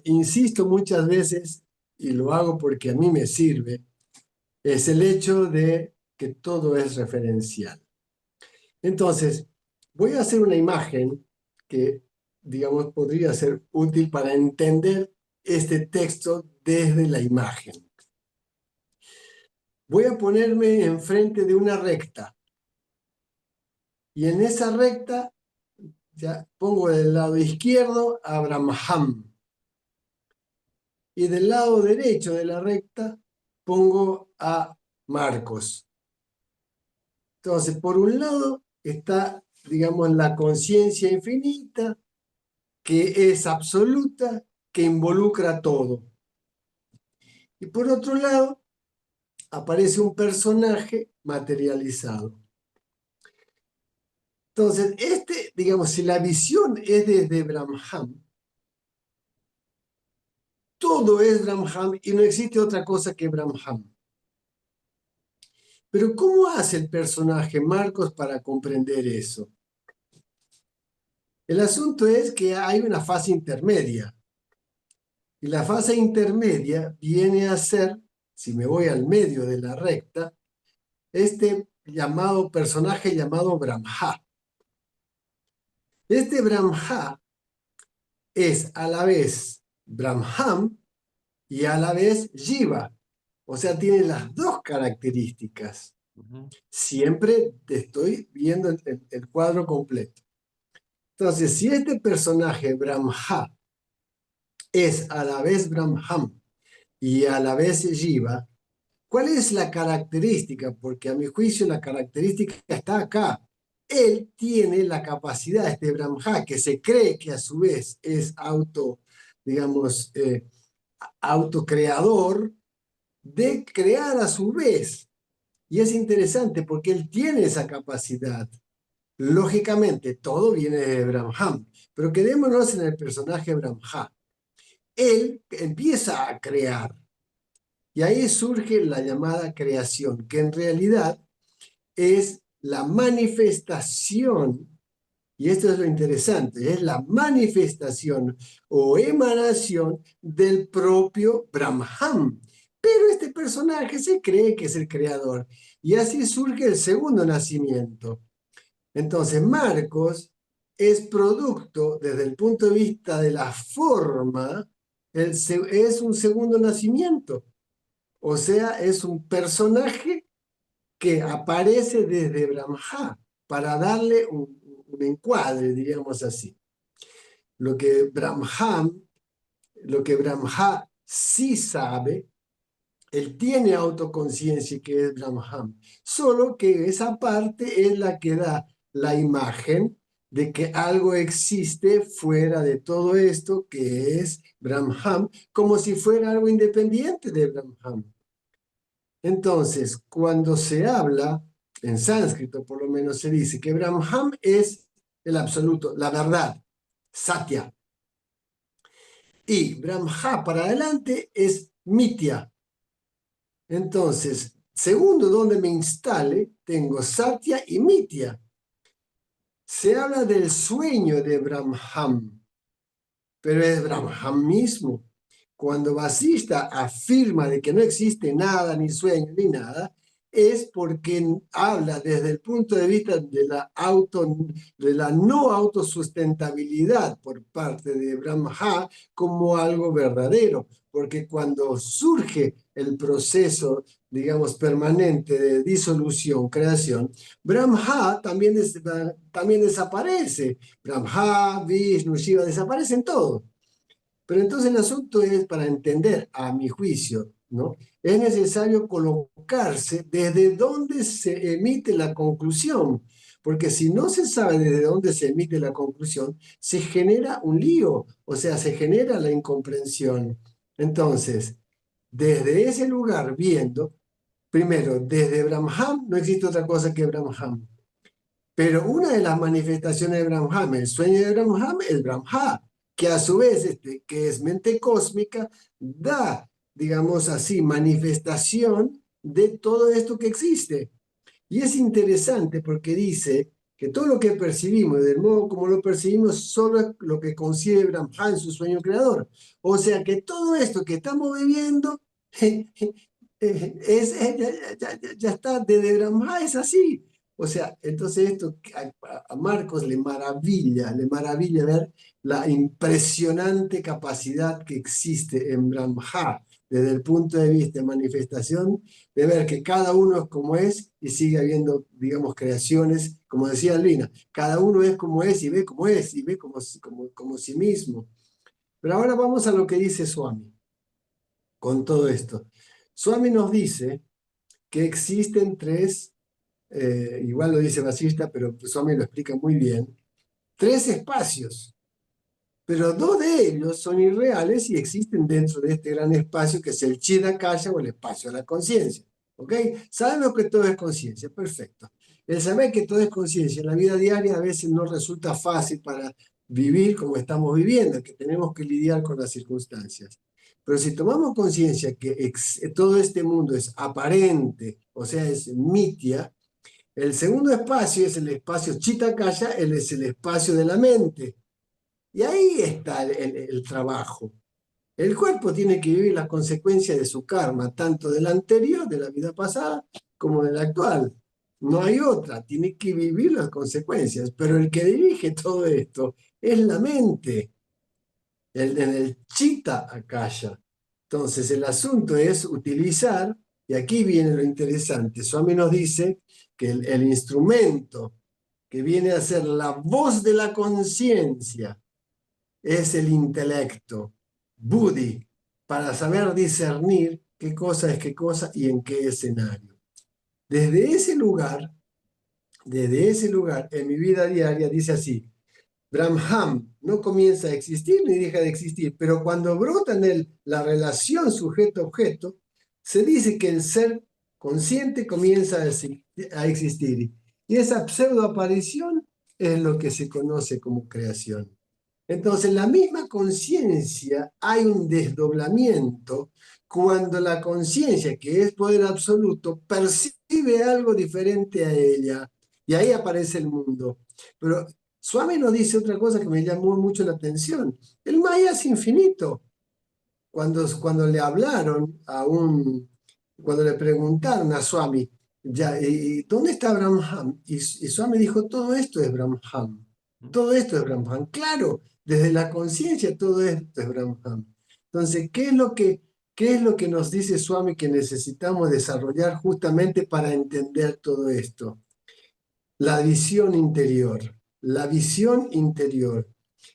Insisto muchas veces, y lo hago porque a mí me sirve, es el hecho de que todo es referencial. Entonces, voy a hacer una imagen que, digamos, podría ser útil para entender este texto desde la imagen. Voy a ponerme enfrente de una recta y en esa recta ya pongo del lado izquierdo a Abraham y del lado derecho de la recta pongo a Marcos. Entonces, por un lado está, digamos, la conciencia infinita, que es absoluta, que involucra todo. Y por otro lado, aparece un personaje materializado. Entonces, digamos, si la visión es desde Brahman, todo es Brahman y no existe otra cosa que Brahman. Pero ¿cómo hace el personaje Marcos para comprender eso? El asunto es que hay una fase intermedia. Y la fase intermedia viene a ser, si me voy al medio de la recta, este personaje llamado Brahma. Este Brahma es a la vez Brahman y a la vez Jiva. O sea, tiene las dos características. Ujú, Siempre te estoy viendo el cuadro completo. Entonces, si este personaje Brahma es a la vez Brahman y a la vez Jiva, ¿cuál es la característica? Porque a mi juicio la característica está acá. Él tiene la capacidad, este Brahma, que se cree que a su vez es digamos, autocreador, de crear a su vez. Y es interesante porque él tiene esa capacidad. Lógicamente, todo viene de Brahma, pero quedémonos en el personaje Brahma. Él empieza a crear. Y ahí surge la llamada creación, que en realidad es la manifestación, y esto es lo interesante, es la manifestación o emanación del propio Brahman. pero este personaje se cree que es el creador. Y así surge el segundo nacimiento. Entonces, Marcos es producto, desde el punto de vista de la forma, es un segundo nacimiento. O sea, es un personaje que aparece desde Brahma para darle un encuadre, diríamos así. Lo que Brahma, lo que Brahma sí sabe, él tiene autoconciencia que es Brahman, solo que esa parte es la que da la imagen de que algo existe fuera de todo esto que es Brahman, como si fuera algo independiente de Brahman. Entonces, cuando se habla, en sánscrito por lo menos se dice que Brahman es el absoluto, la verdad, Satya. Y Brahma para adelante es Mitya. Entonces, segundo donde me instale, tengo Satya y Mitya. Se habla del sueño de Brahman, pero es Brahman mismo. Cuando Vasista afirma de que no existe nada, ni sueño, ni nada, es porque habla desde el punto de vista de la no autosustentabilidad por parte de Brahma como algo verdadero. Porque cuando surge el proceso, digamos, permanente de disolución, creación, Brahma también desaparece. Brahma, Vishnu, Shiva, desaparecen todos. Pero entonces el asunto es, para entender, a mi juicio, ¿no? Es necesario colocarse desde dónde se emite la conclusión, porque si no se sabe desde dónde se emite la conclusión, se genera un lío, o sea, se genera la incomprensión. Entonces, desde ese lugar viendo, primero, desde Brahman no existe otra cosa que Brahman. Pero una de las manifestaciones de Brahma, el sueño de Brahma, es Brahma, que a su vez, que es mente cósmica, da, digamos así, manifestación de todo esto que existe. Y es interesante porque dice que todo lo que percibimos, del modo como lo percibimos, solo es lo que concibe Brahma en su sueño creador. O sea que todo esto que estamos viviendo ya está, desde Brahma es así. O sea, entonces esto a Marcos le maravilla ver la impresionante capacidad que existe en Brahma desde el punto de vista de manifestación, de ver que cada uno es como es y sigue habiendo, digamos, creaciones, como decía Lina, cada uno es como es y ve como es y ve como sí mismo. Pero ahora vamos a lo que dice Swami con todo esto. Swami nos dice que existen tres, igual lo dice Vasista, pero Swami lo explica muy bien, tres espacios, pero dos de ellos son irreales y existen dentro de este gran espacio que es el Chidakaya o el espacio de la conciencia. ¿Ok? Sabemos que todo es conciencia, perfecto. El saber que todo es conciencia en la vida diaria a veces no resulta fácil para vivir como estamos viviendo, que tenemos que lidiar con las circunstancias. Pero si tomamos conciencia que todo este mundo es aparente, o sea, es mitia, el segundo espacio es el espacio Chitakaya, él es el espacio de la mente. Y ahí está el trabajo. El cuerpo tiene que vivir las consecuencias de su karma, tanto del anterior, de la vida pasada, como del actual. No hay otra, tiene que vivir las consecuencias. Pero el que dirige todo esto es la mente, en el chitta akasha. Entonces el asunto es utilizar, y aquí viene lo interesante, Swami nos dice que el instrumento que viene a ser la voz de la conciencia, es el intelecto, buddhi, para saber discernir qué cosa es qué cosa y en qué escenario. Desde ese lugar, en mi vida diaria, dice así, Brahman no comienza a existir ni deja de existir, pero cuando brota en él la relación sujeto-objeto, se dice que el ser consciente comienza a existir. Y esa pseudoaparición es lo que se conoce como creación. Entonces, en la misma conciencia hay un desdoblamiento cuando la conciencia, que es poder absoluto, percibe algo diferente a ella. Y ahí aparece el mundo. Pero Swami nos dice otra cosa que me llamó mucho la atención. El Maya es infinito. cuando le hablaron cuando le preguntaron a Swami, ya, ¿dónde está Brahman? Y Swami dijo, todo esto es Brahman. Todo esto es Brahman. Claro, desde la conciencia todo esto es Brahman. Entonces, qué es lo que nos dice Swami que necesitamos desarrollar justamente para entender todo esto? La visión interior. La visión interior.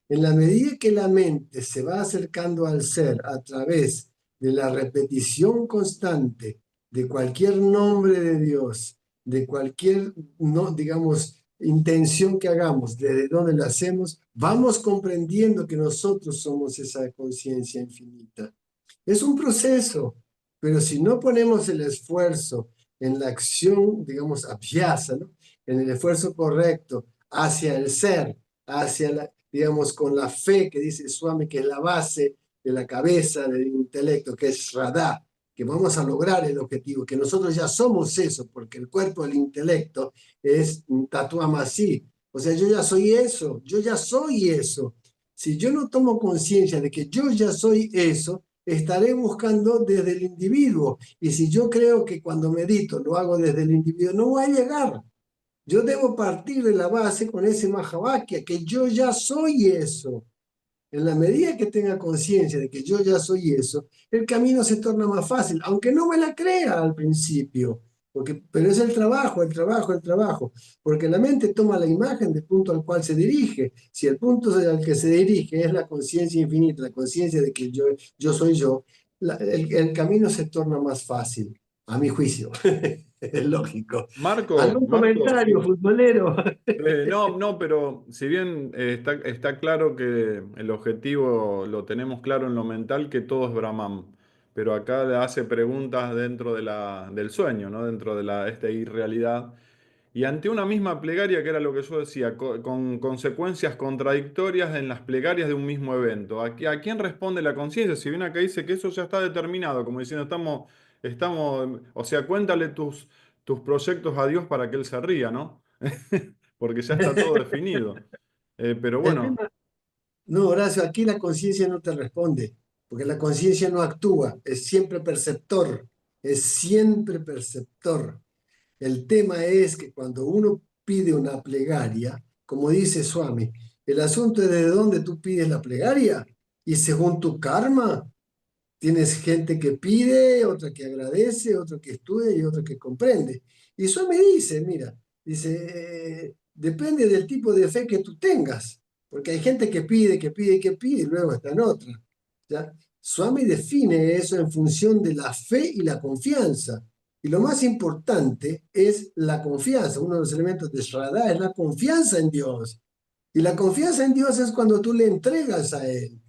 En la medida que la mente se va acercando al ser a través de la repetición constante de cualquier nombre de Dios, de cualquier, no, digamos, intención que hagamos, desde donde la hacemos, vamos comprendiendo que nosotros somos esa conciencia infinita. Es un proceso, pero si no ponemos el esfuerzo en la acción, digamos, abhyasa, ¿no? En el esfuerzo correcto hacia el ser, hacia la, digamos, con la fe que dice Swami, que es la base de la cabeza, del intelecto, que es Shraddha, que vamos a lograr el objetivo, que nosotros ya somos eso, porque el cuerpo del intelecto es un tatuamasí. O sea, yo ya soy eso, yo ya soy eso. Si yo no tomo conciencia de que yo ya soy eso, estaré buscando desde el individuo. Y si yo creo que cuando medito lo hago desde el individuo, no voy a llegar. Yo debo partir de la base con ese Mahavakya, que yo ya soy eso. En la medida que tenga conciencia de que yo ya soy eso, el camino se torna más fácil, aunque no me la crea al principio. Pero es el trabajo, el trabajo, el trabajo. Porque la mente toma la imagen del punto al cual se dirige. Si el punto al que se dirige es la conciencia infinita, la conciencia de que yo soy yo, el camino se torna más fácil, a mi juicio. Es lógico. ¿Algún Marco, comentario, futbolero? no, no, pero si bien está claro que el objetivo lo tenemos claro en lo mental, que todo es Brahman, pero acá le hace preguntas dentro del sueño, ¿no? Dentro de esta irrealidad. Y ante una misma plegaria, que era lo que yo decía, con consecuencias contradictorias en las plegarias de un mismo evento. ¿A quién responde la conciencia? Si bien acá dice que eso ya está determinado, como diciendo, o sea, cuéntale tus proyectos a Dios para que Él se ría, ¿no? Porque ya está todo definido. Pero El bueno, tema, no, Horacio, aquí la conciencia no te responde, porque la conciencia no actúa, es siempre perceptor, es siempre perceptor. El tema es que cuando uno pide una plegaria, como dice Swami, el asunto es de dónde tú pides la plegaria y según tu karma. Tienes gente que pide, otra que agradece, otro que estudia y otro que comprende. Y eso me dice, mira, dice, depende del tipo de fe que tú tengas, porque hay gente que pide, que pide, que pide y luego está en otra. ¿Ya? Swami define eso en función de la fe y la confianza. Y lo más importante es la confianza. Uno de los elementos de Shraddha es la confianza en Dios. Y la confianza en Dios es cuando tú le entregas a Él.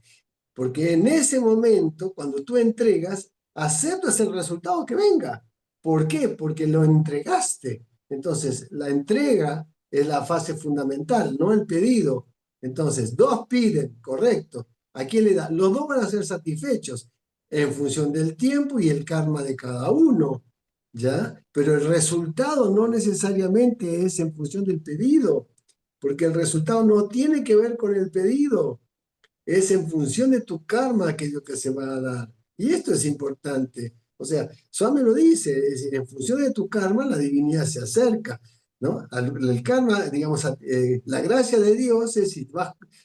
Porque en ese momento, cuando tú entregas, aceptas el resultado que venga. ¿Por qué? Porque lo entregaste. Entonces, la entrega es la fase fundamental, no el pedido. Entonces, dos piden, correcto. ¿A quién le da? Los dos van a ser satisfechos en función del tiempo y el karma de cada uno, ¿ya? Pero el resultado no necesariamente es en función del pedido, porque el resultado no tiene que ver con el pedido, es en función de tu karma aquello que se va a dar. Y esto es importante. O sea, Swami lo dice, es decir, en función de tu karma la divinidad se acerca, ¿no? El karma, digamos, la gracia de Dios es si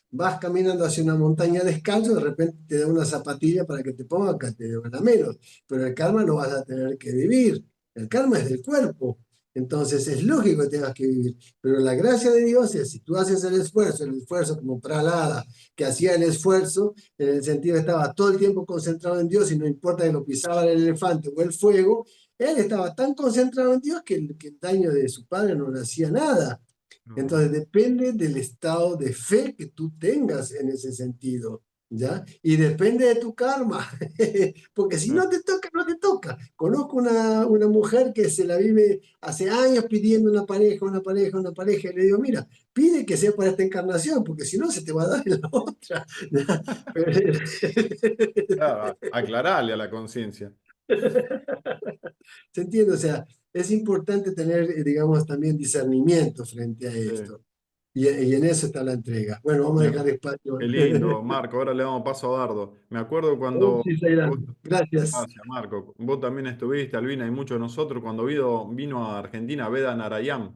vas caminando hacia una montaña descalzo, de repente te da una zapatilla para que te ponga, que te dé la menos, pero el karma lo vas a tener que vivir. El karma es del cuerpo. Entonces es lógico que tengas que vivir, pero la gracia de Dios es si tú haces el esfuerzo como Pralada, que hacía el esfuerzo, en el sentido que estaba todo el tiempo concentrado en Dios y no importa que lo pisaba el elefante o el fuego, él estaba tan concentrado en Dios que el daño de su padre no le hacía nada. no, Entonces depende del estado de fe que tú tengas en ese sentido, ¿ya? Y depende de tu karma, porque si no, no te toca, no te toca. Conozco una mujer que se la vive hace años pidiendo una pareja, una pareja, una pareja, y le digo, mira, pide que sea para esta encarnación, porque si no se te va a dar en la otra. Pero- claro, aclararle a la conciencia. ¿Se entiende? O sea, es importante tener, digamos, también discernimiento frente a Sí. esto. y en eso está la entrega. Bueno, vamos a Me- dejar Qué espacio. lindo, Marco. Ahora le damos paso a Dardo. Me acuerdo cuando Sí, Zaira. vos. Gracias. Gracias, Marco. Vos también estuviste, Albina, y muchos de nosotros, cuando vino a Argentina Veda Narayam,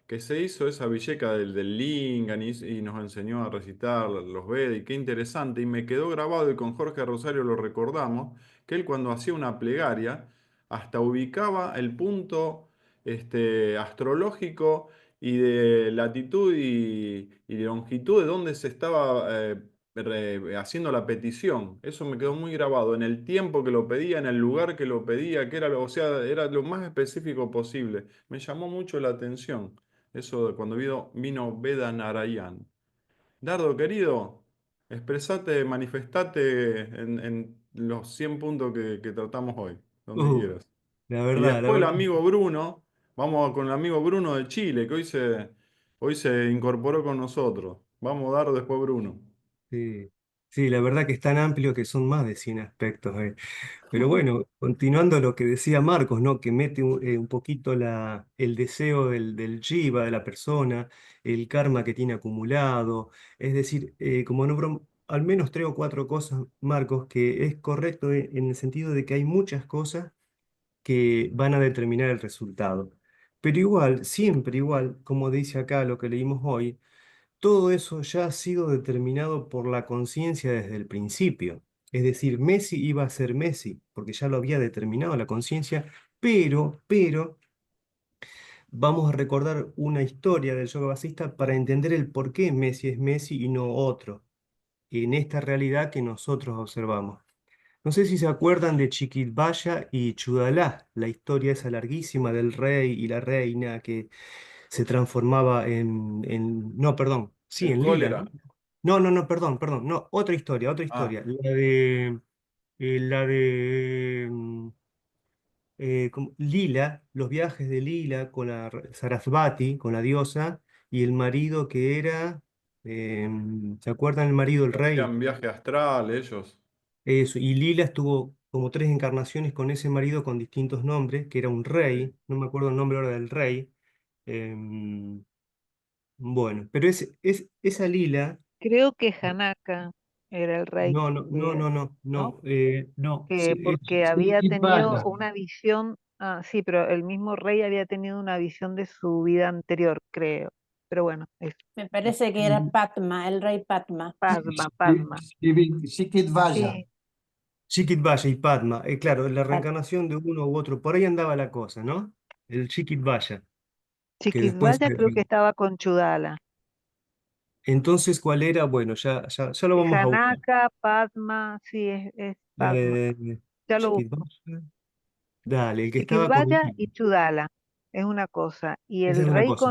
que se hizo esa villeca del Lingam y nos enseñó a recitar los Vedas, y qué interesante. Y me quedó grabado, y con Jorge Rosario lo recordamos, que él cuando hacía una plegaria, hasta ubicaba el punto astrológico y de latitud y de longitud de donde se estaba haciendo la petición. Eso me quedó muy grabado, en el tiempo que lo pedía, en el lugar que lo pedía, que era o sea, era lo más específico posible. Me llamó mucho la atención eso de cuando vino Veda Narayan. Dardo, querido, expresate, manifestate en los 100 puntos que tratamos hoy, donde Uh, quieras. Y la después el verdad, amigo Bruno, vamos con el amigo Bruno de Chile, que hoy se incorporó con nosotros. Vamos a dar después Bruno. sí, sí, la verdad que es tan amplio que son más de 100 aspectos. Pero bueno, continuando lo que decía Marcos, ¿no? Que mete un poquito el deseo del jiva de la persona, el karma que tiene acumulado. Es decir, como nombró al menos 3 o 4 cosas, Marcos, que es correcto en el sentido de que hay muchas cosas que van a determinar el resultado. Pero igual, siempre igual, como dice acá lo que leímos hoy, todo eso ya ha sido determinado por la conciencia desde el principio. Es decir, Messi iba a ser Messi, porque ya lo había determinado la conciencia, pero, vamos a recordar una historia del yoga basista para entender el por qué Messi es Messi y no otro, en esta realidad que nosotros observamos. No sé si se acuerdan de Chiquitbaya y Chudalá, la historia esa larguísima del rey y la reina que se transformaba no, perdón, sí, El en Lila, ¿no? cólera. No, perdón, no, otra Ah, historia, la de Lila, los viajes de Lila con la Sarasvati, con la diosa, y el marido que era, ¿se acuerdan el marido, el que rey? hacían viaje astral ellos. Eso, y Lila estuvo como 3 encarnaciones con ese marido con distintos nombres, que era un Sí. rey, no me acuerdo el nombre ahora del rey. em, bueno, pero esa Lila, Creo que Hanaka era el rey, no, no, no, no, no, ¿no? no, no, Que porque había Chiquit tenido Baya. una visión, sí, pero el mismo rey había tenido una visión de su vida anterior, creo. Pero bueno, es Me parece que era Padma, el rey Padma. Padma, Padma. Chiquit Baya. Sí, Chiquitbaya y Padma, claro, la Claro. reencarnación de uno u otro, por ahí andaba la cosa, ¿no? El Chiquitbaya, que después, Chiquisbaya creo que estaba con Chudala. entonces, ¿cuál era? Bueno, ya lo Y vamos a buscar. Hanaka, Padma, sí, es Padma. Ya lo busco. Chiquitbaya, dale, el que estaba con Chiquisbaya y Lila, Chudala es una cosa. Y esa es una cosa.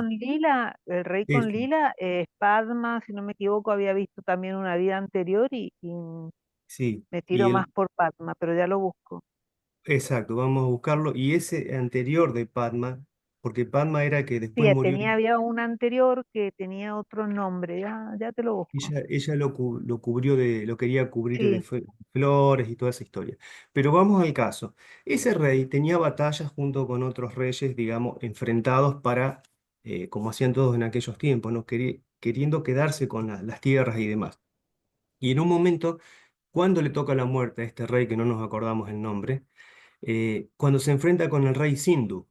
El rey con Eso, Lila es Padma, si no me equivoco, había visto también una vida anterior y sí, me y tiro más por Padma, pero ya lo busco. exacto, vamos a buscarlo. Y ese anterior de Padma, porque Padma era que después Sí, murió. había una anterior que tenía otro nombre, ya te lo busco. Ella lo cubrió lo quería cubrir de Sí, flores y toda esa historia. Pero vamos al caso. Ese rey tenía batallas junto con otros reyes, digamos, enfrentados para, como hacían todos en aquellos tiempos, ¿no? Queriendo quedarse con las tierras y demás. Y en un momento, cuando le toca la muerte a este rey, que no nos acordamos el nombre, cuando se enfrenta con el rey Sindhu,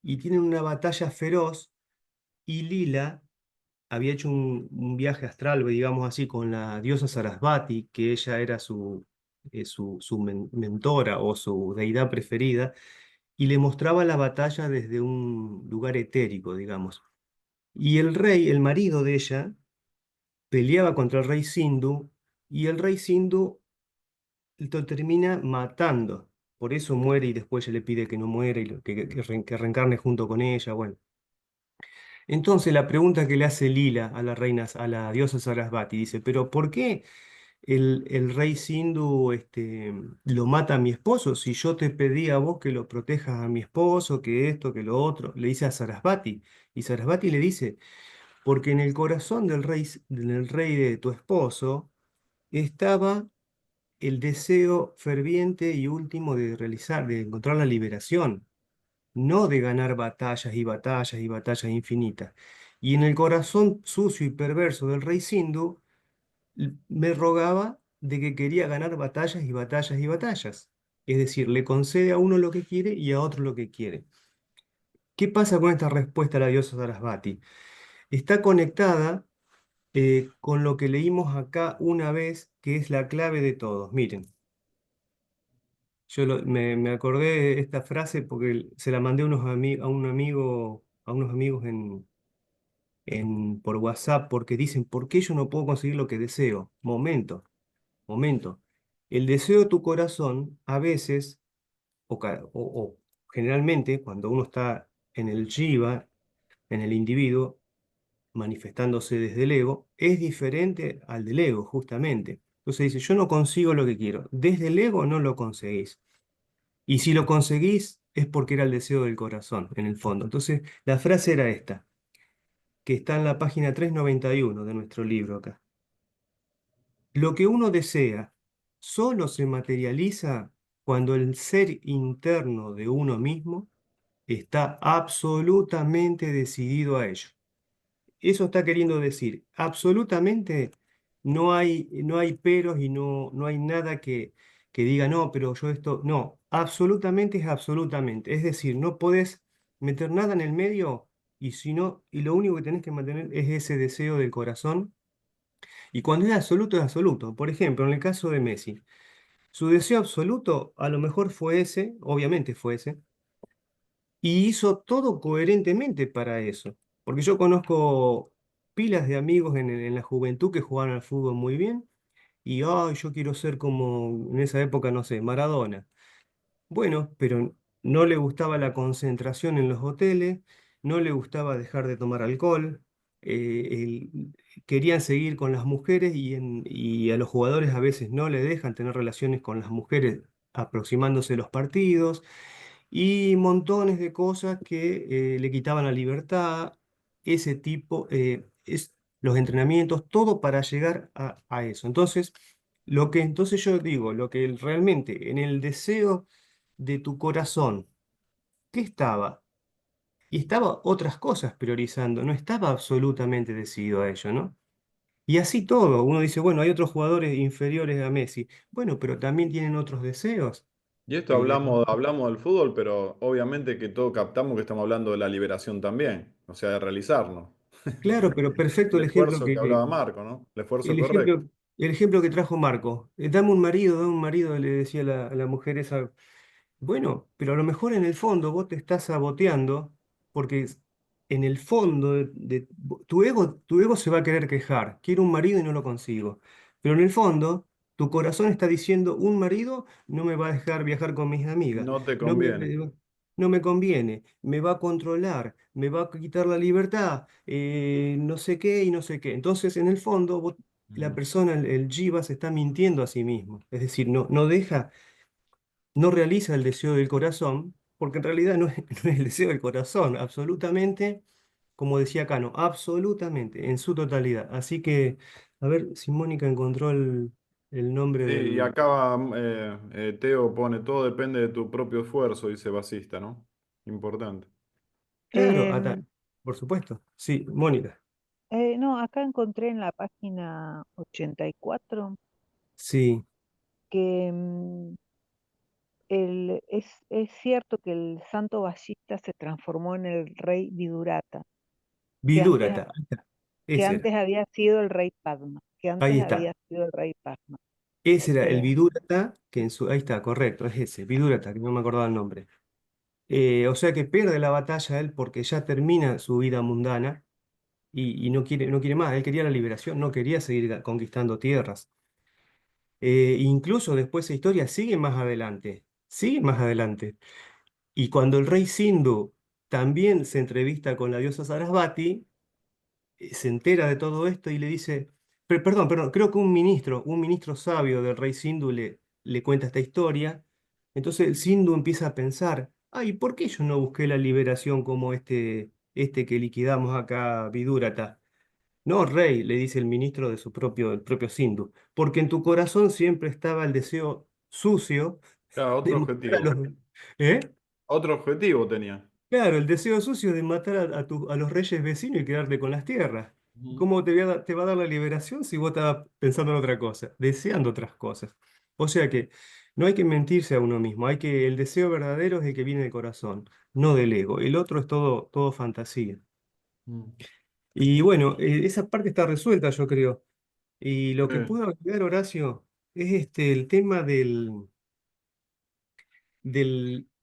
y tienen una batalla feroz, y Lila había hecho un viaje astral, digamos así, con la diosa Sarasvati, que ella era su mentora o su deidad preferida, y le mostraba la batalla desde un lugar etérico, digamos. Y el rey, el marido de ella, peleaba contra el rey Sindhu, y el rey Sindhu lo termina matando. Por eso muere y después ella le pide que no muera y que reencarne junto con ella. Bueno, entonces la pregunta que le hace Lila a la reina, a la diosa Sarasvati, dice, pero ¿por qué el rey Sindhu lo mata a mi esposo? Si yo te pedí a vos que lo protejas a mi esposo, que esto, que lo otro, le dice a Sarasvati. Y Sarasvati le dice, porque en el corazón del rey de tu esposo estaba el deseo ferviente y último de encontrar la liberación, no de ganar batallas y batallas y batallas infinitas. Y en el corazón sucio y perverso del rey Sindhu, me rogaba de que quería ganar batallas y batallas y batallas. Es decir, le concede a uno lo que quiere y a otro lo que quiere. ¿Qué pasa con esta respuesta a la diosa Sarasvati? Está conectada con lo que leímos acá una vez, que es la clave de todos. Miren, me acordé de esta frase porque se la mandé a, a unos amigos por WhatsApp porque dicen, ¿por qué yo no puedo conseguir lo que deseo? Momento. El deseo de tu corazón a veces, o generalmente, cuando uno está en el jiva, en el individuo, manifestándose desde el ego, es diferente al del ego, justamente. Entonces dice, yo no consigo lo que quiero. Desde el ego no lo conseguís. Y si lo conseguís, es porque era el deseo del corazón, en el fondo. Entonces, la frase era esta, que está en la página 391 de nuestro libro acá. Lo que uno desea solo se materializa cuando el ser interno de uno mismo está absolutamente decidido a ello. Eso está queriendo decir, absolutamente no hay peros y no hay nada que diga, no, pero yo esto, no, absolutamente es absolutamente. Es decir, no podés meter nada en el medio y, si no, y lo único que tenés que mantener es ese deseo del corazón. Y cuando es absoluto, es absoluto. Por ejemplo, en el caso de Messi, su deseo absoluto a lo mejor fue ese, obviamente fue ese, y hizo todo coherentemente para eso. Porque yo conozco pilas de amigos en la juventud que jugaban al fútbol muy bien y, ay, yo quiero ser como en esa época, no sé, Maradona. Bueno, pero no le gustaba la concentración en los hoteles, no le gustaba dejar de tomar alcohol, querían seguir con las mujeres y a los jugadores a veces no le dejan tener relaciones con las mujeres aproximándose los partidos y montones de cosas que le quitaban la libertad, ese tipo, los entrenamientos, todo para llegar a eso. Entonces, entonces yo digo, lo que realmente en el deseo de tu corazón, ¿qué estaba? Y estaba otras cosas priorizando, no estaba absolutamente decidido a ello, ¿no? Y así todo, uno dice, bueno, hay otros jugadores inferiores a Messi, bueno, pero también tienen otros deseos. Y esto El de- hablamos del fútbol, pero obviamente que todos captamos que estamos hablando de la liberación también, o sea, de realizarnos. Claro, pero perfecto El el ejemplo esfuerzo que hablaba Marco, ¿no? El esfuerzo el correcto. ejemplo, el ejemplo que trajo Marco. Dame un marido, le decía a la mujer esa. Bueno, pero a lo mejor en el fondo vos te estás saboteando porque en el fondo tu ego se va a querer quejar. Quiero un marido y no lo consigo. Pero en el fondo tu corazón está diciendo, un marido no me va a dejar viajar con mis amigas, No te no me, conviene. no me conviene, me va a controlar, me va a quitar la libertad, no sé qué y no sé qué. Entonces, en el fondo, la Mm. persona, el jiva, se está mintiendo a sí mismo. Es decir, no deja, no realiza el deseo del corazón, porque en realidad no es, no es el deseo del corazón, absolutamente, como decía Cano, absolutamente, en su totalidad. Así que, a ver si Mónica encontró el nombre Sí, y del... acá Teo pone, todo depende de tu propio esfuerzo, dice Basista, ¿no? Importante. Claro, Em, por supuesto. Sí, Mónica. no, acá encontré en la página 84 Sí, que es cierto que el santo Vallista se transformó en el rey Vidurata, que antes, Vidúrata. Ahí está. que Ese era. antes había sido el rey Padma, que Ahí antes había está. sido el rey Padma. Ese era el Eh, Vidúrata, ahí está, correcto, es ese, Vidúrata, que no me acordaba el nombre. O sea que pierde la batalla él porque ya termina su vida mundana y no quiere más. Él quería la liberación, no quería seguir conquistando tierras. Incluso después esa historia sigue más adelante, sigue más adelante. Y cuando el rey Sindhu también se entrevista con la diosa Sarasvati, se entera de todo esto y le dice, perdón, creo que un ministro sabio del rey Sindhu le cuenta esta historia. Entonces el Sindhu empieza a pensar, ay, ¿por qué yo no busqué la liberación como este que liquidamos acá, Vidúrata? No, rey, le dice el ministro de el propio Sindhu, porque en tu corazón siempre estaba el deseo sucio Claro, de otro matar a objetivo. los... ¿Eh? Otro objetivo tenía. Claro, el deseo sucio de matar a los reyes vecinos y quedarte con las tierras. Ujú. ¿Cómo te va a dar la liberación si vos estabas pensando en otra cosa, deseando otras cosas? O sea que no hay que mentirse a uno mismo, el deseo verdadero es el que viene del corazón, no del ego. El otro es todo fantasía. Mm. Y bueno, esa parte está resuelta, yo creo. Y lo que Sí. puedo agregar, Horacio, es el tema del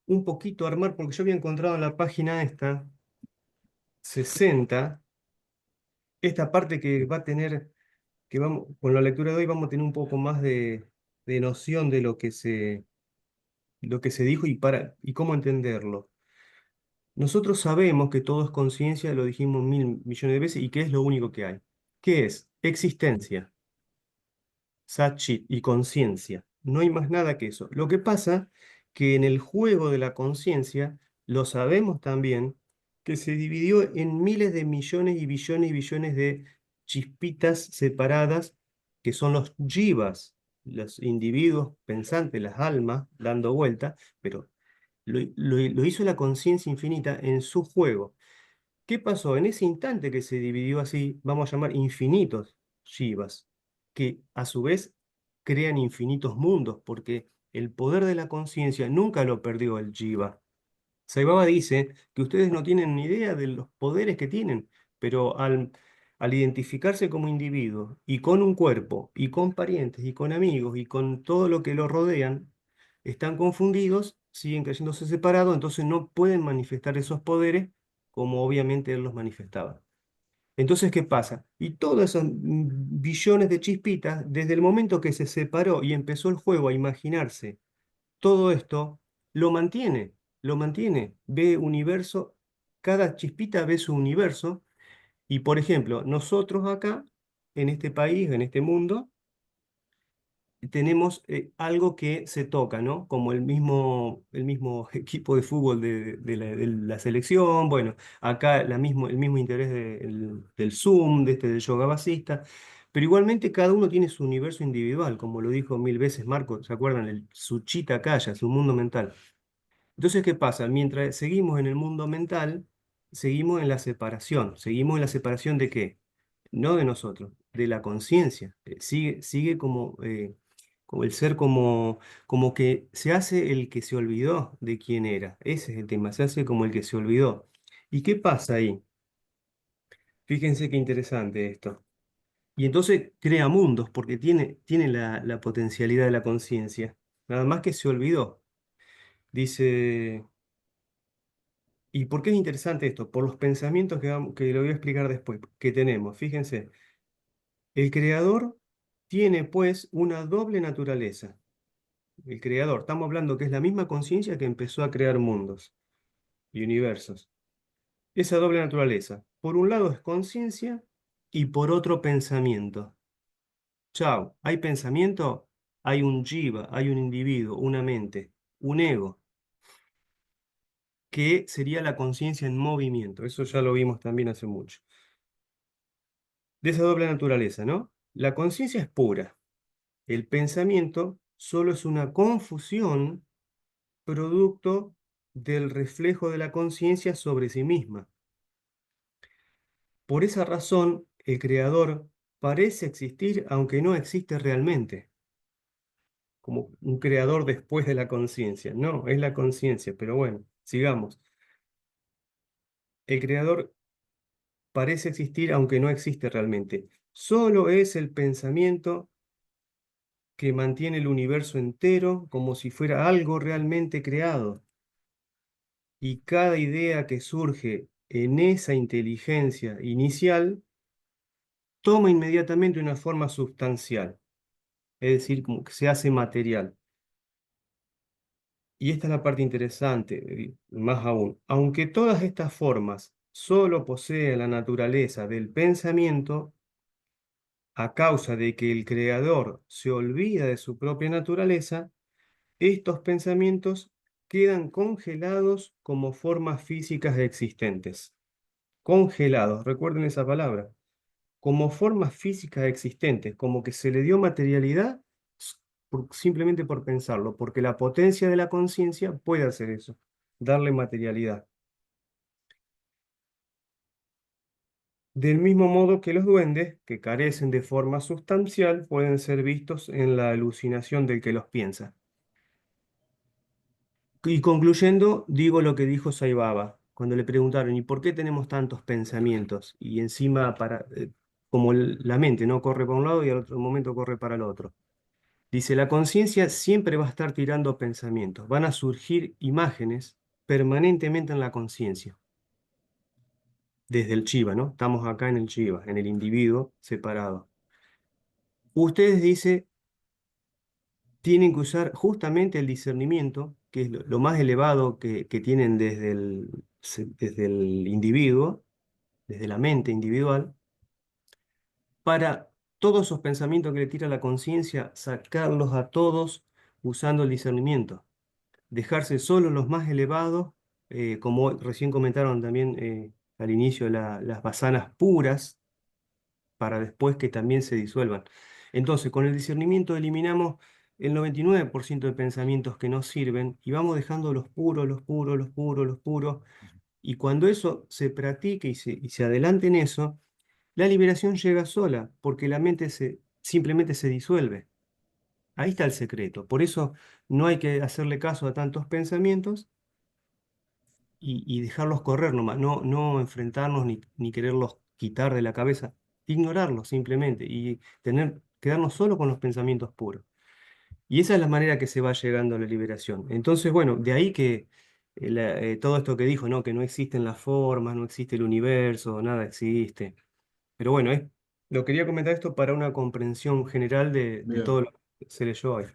un poquito armar, porque yo había encontrado en la página esta 60 esta parte que va a tener, que vamos, con la lectura de hoy vamos a tener un poco más de noción de lo que se dijo y cómo entenderlo. Nosotros sabemos que todo es conciencia, lo dijimos mil millones de veces, y que es lo único que hay. ¿Qué es? Existencia, Sat-Chit y conciencia. No hay más nada que eso. Lo que pasa que en el juego de la conciencia, lo sabemos también, que se dividió en miles de millones y billones de chispitas separadas, que son los jivas, los individuos pensantes, las almas, dando vuelta, pero lo hizo la conciencia infinita en su juego. ¿Qué pasó? En ese instante que se dividió así, vamos a llamar infinitos Shivas, que a su vez crean infinitos mundos, porque el poder de la conciencia nunca lo perdió el Jiva. Sai Baba dice que ustedes no tienen ni idea de los poderes que tienen, pero al identificarse como individuos y con un cuerpo, y con parientes, y con amigos, y con todo lo que lo rodean, están confundidos, siguen creyéndose separados, entonces no pueden manifestar esos poderes como obviamente él los manifestaba. Entonces, ¿qué pasa? Y todos esos billones de chispitas, desde el momento que se separó y empezó el juego a imaginarse todo esto, lo mantiene, ve universo, cada chispita ve su universo, y por ejemplo, nosotros acá, en este país, en este mundo, tenemos algo que se toca, ¿no? Como el mismo equipo de fútbol de la selección, bueno, acá el mismo interés del Zoom, del yoga basista, pero igualmente cada uno tiene su universo individual, como lo dijo mil veces Marco, ¿se acuerdan? Su chita kaya, su mundo mental. Entonces, ¿qué pasa? Mientras seguimos en el mundo mental, seguimos en la separación. ¿Seguimos en la separación de qué? No de nosotros, de la conciencia. Sigue como el ser como que se hace el que se olvidó de quién era. Ese es el tema, se hace como el que se olvidó. ¿Y qué pasa ahí? Fíjense qué interesante esto. Y entonces crea mundos porque tiene la potencialidad de la conciencia. Nada más que se olvidó. Dice... ¿Y por qué es interesante esto? Por los pensamientos que lo voy a explicar después, que tenemos. Fíjense, el creador tiene pues una doble naturaleza. El creador, estamos hablando que es la misma conciencia que empezó a crear mundos y universos. Esa doble naturaleza, por un lado es conciencia y por otro pensamiento. Chao, hay pensamiento, hay un jiva, hay un individuo, una mente, un ego, que sería la conciencia en movimiento. Eso ya lo vimos también hace mucho. De esa doble naturaleza, ¿no? La conciencia es pura. El pensamiento solo es una confusión producto del reflejo de la conciencia sobre sí misma. Por esa razón, el creador parece existir aunque no existe realmente, como un creador después de la conciencia. No, es la conciencia, pero bueno, sigamos. El creador parece existir aunque no existe realmente. Solo es el pensamiento que mantiene el universo entero como si fuera algo realmente creado. Y cada idea que surge en esa inteligencia inicial toma inmediatamente una forma sustancial, es decir, como que se hace material. Y esta es la parte interesante, más aún. Aunque todas estas formas solo poseen la naturaleza del pensamiento, a causa de que el creador se olvida de su propia naturaleza, estos pensamientos quedan congelados como formas físicas existentes. Congelados, recuerden esa palabra. Como formas físicas existentes, como que se le dio materialidad simplemente por pensarlo, porque la potencia de la conciencia puede hacer eso, darle materialidad. Del mismo modo que los duendes, que carecen de forma sustancial, pueden ser vistos en la alucinación del que los piensa. Y concluyendo, digo lo que dijo Sai Baba, cuando le preguntaron, ¿y por qué tenemos tantos pensamientos? Y encima, como la mente no corre para un lado y al otro momento corre para el otro. Dice, la conciencia siempre va a estar tirando pensamientos, van a surgir imágenes permanentemente en la conciencia, desde el Chiva, ¿no? Estamos acá en el Chiva, en el individuo separado. Ustedes, dice, tienen que usar justamente el discernimiento, que es lo más elevado que tienen desde el individuo, desde la mente individual, para todos esos pensamientos que le tira la conciencia, sacarlos a todos usando el discernimiento. Dejarse solo los más elevados, como recién comentaron también al inicio, las basanas puras, para después que también se disuelvan. Entonces, con el discernimiento eliminamos el 99% de pensamientos que no sirven y vamos dejando los puros, los puros, los puros, los puros. Y cuando eso se practique y se adelante en eso, la liberación llega sola, porque la mente simplemente se disuelve. Ahí está el secreto. Por eso no hay que hacerle caso a tantos pensamientos y dejarlos correr nomás, no enfrentarnos ni quererlos quitar de la cabeza, ignorarlos simplemente y quedarnos solo con los pensamientos puros. Y esa es la manera que se va llegando a la liberación. Entonces, bueno, de ahí que todo esto que dijo, ¿no? Que no existen las formas, no existe el universo, nada existe. Pero bueno, lo quería comentar esto para una comprensión general de todo Bien. lo que se leyó hoy.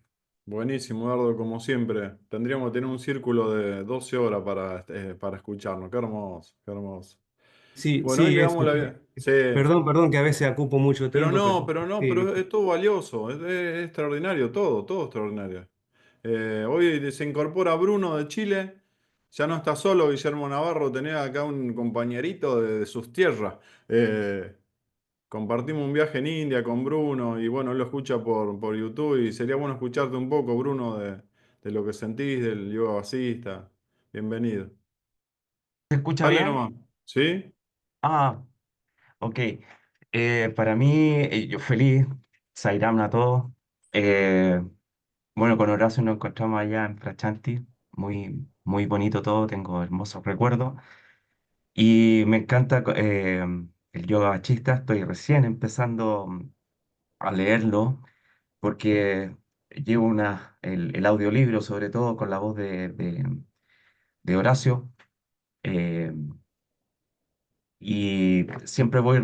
Buenísimo, Eduardo, como siempre. Tendríamos que tener un círculo de 12 horas para escucharnos. Qué hermoso, qué hermoso. Sí, Bueno, hoy sí, le eso. damos la... Sí, Perdón que a veces ocupo mucho pero tiempo, pero no, pero no, sí, pero es todo valioso, es extraordinario, todo, todo extraordinario. Hoy se incorpora Bruno de Chile, ya no está solo Guillermo Navarro, tenés acá un compañerito de sus tierras. Eh, Compartimos un viaje en India con Bruno y bueno, él lo escucha por YouTube y sería bueno escucharte un poco, Bruno, de lo que sentís del yoga basista. Bienvenido. ¿Se escucha Dale bien? nomás. ¿Sí? Ah, ok. Para mí, yo feliz, Sairam a todos. Eh, bueno, con Horacio nos encontramos allá en Frachanti, muy, muy bonito todo, tengo hermosos recuerdos. Y me encanta el yoga bachista, estoy recién empezando a leerlo, porque llevo el audiolibro, sobre todo con la voz de Horacio. eh, y siempre voy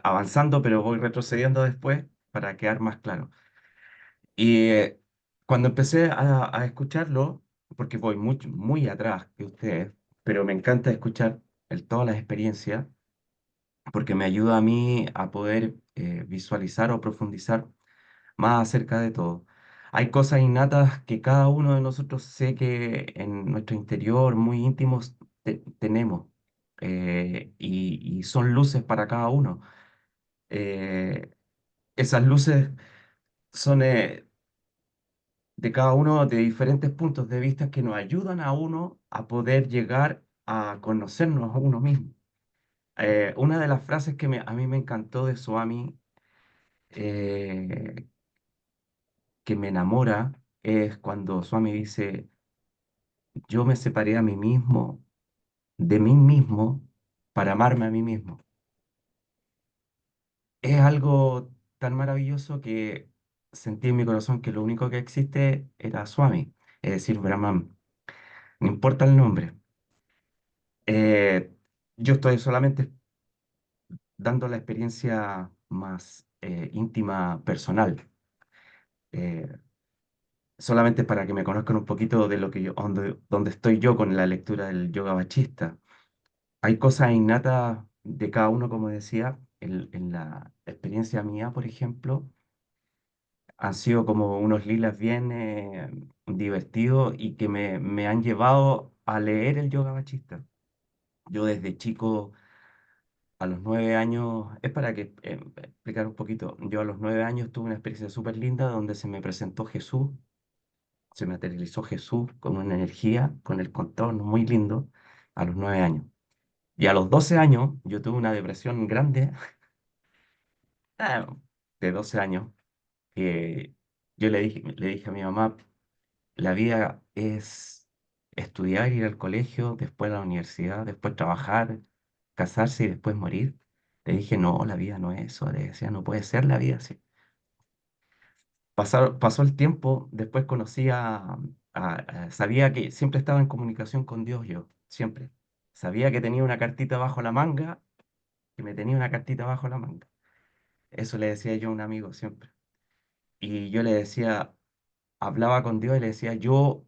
avanzando, pero voy retrocediendo después para quedar más claro. Y cuando empecé a escucharlo, porque voy muy atrás que ustedes, pero me encanta escuchar todas las experiencias, porque me ayuda a mí a poder visualizar o profundizar más acerca de todo. Hay cosas innatas que cada uno de nosotros sé que en nuestro interior, muy íntimos, tenemos, y son luces para cada uno. Eh, Esas luces son de cada uno de diferentes puntos de vista que nos ayudan a uno a poder llegar a conocernos a uno mismo. Una de las frases que a mí me encantó de Swami, eh, que me enamora, es cuando Swami dice, yo me separé a mí mismo, de mí mismo, para amarme a mí mismo. Es algo tan maravilloso que sentí en mi corazón que lo único que existe era Swami, es decir, Brahman. No importa el nombre. Eh, yo estoy solamente dando la experiencia más íntima, personal, eh, solamente para que me conozcan un poquito de lo que donde estoy yo con la lectura del yoga bachista. Hay cosas innatas de cada uno, como decía, en la experiencia mía, por ejemplo, han sido como unos lilas bien divertidos y que me han llevado a leer el yoga bachista. Yo desde chico, a los 9 años, es para que explicar un poquito, yo a los 9 años tuve una experiencia súper linda donde se me presentó Jesús, se materializó Jesús con una energía, con el contorno muy lindo, a los 9 años. Y a los 12 años yo tuve una depresión grande, ah, de 12 años, que yo le dije a mi mamá, la vida es estudiar, ir al colegio, después a la universidad, después trabajar, casarse y después morir. Le dije, no, la vida no es eso. Le decía, no puede ser la vida así. Pasó el tiempo, después conocí sabía que siempre estaba en comunicación con Dios yo, siempre. Sabía que tenía una cartita bajo la manga, que me tenía una cartita bajo la manga. Eso le decía yo a un amigo siempre. Y yo le decía, hablaba con Dios y le decía, yo,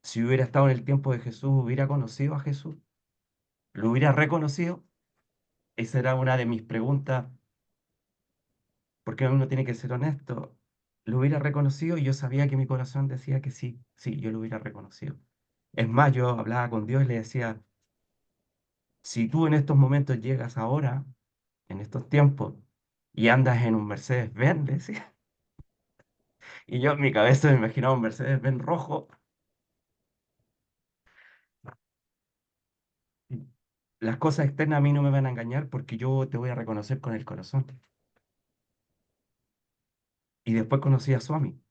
si hubiera estado en el tiempo de Jesús, hubiera conocido a Jesús, lo hubiera reconocido. Esa era una de mis preguntas, porque uno tiene que ser honesto. Lo hubiera reconocido y yo sabía que mi corazón decía que sí, sí, yo lo hubiera reconocido. Es más, yo hablaba con Dios y le decía, si tú en estos momentos llegas ahora, en estos tiempos, y andas en un Mercedes-Benz, decía, y yo en mi cabeza me imaginaba un Mercedes-Benz rojo, las cosas externas a mí no me van a engañar porque yo te voy a reconocer con el corazón. Y después conocí a Swami.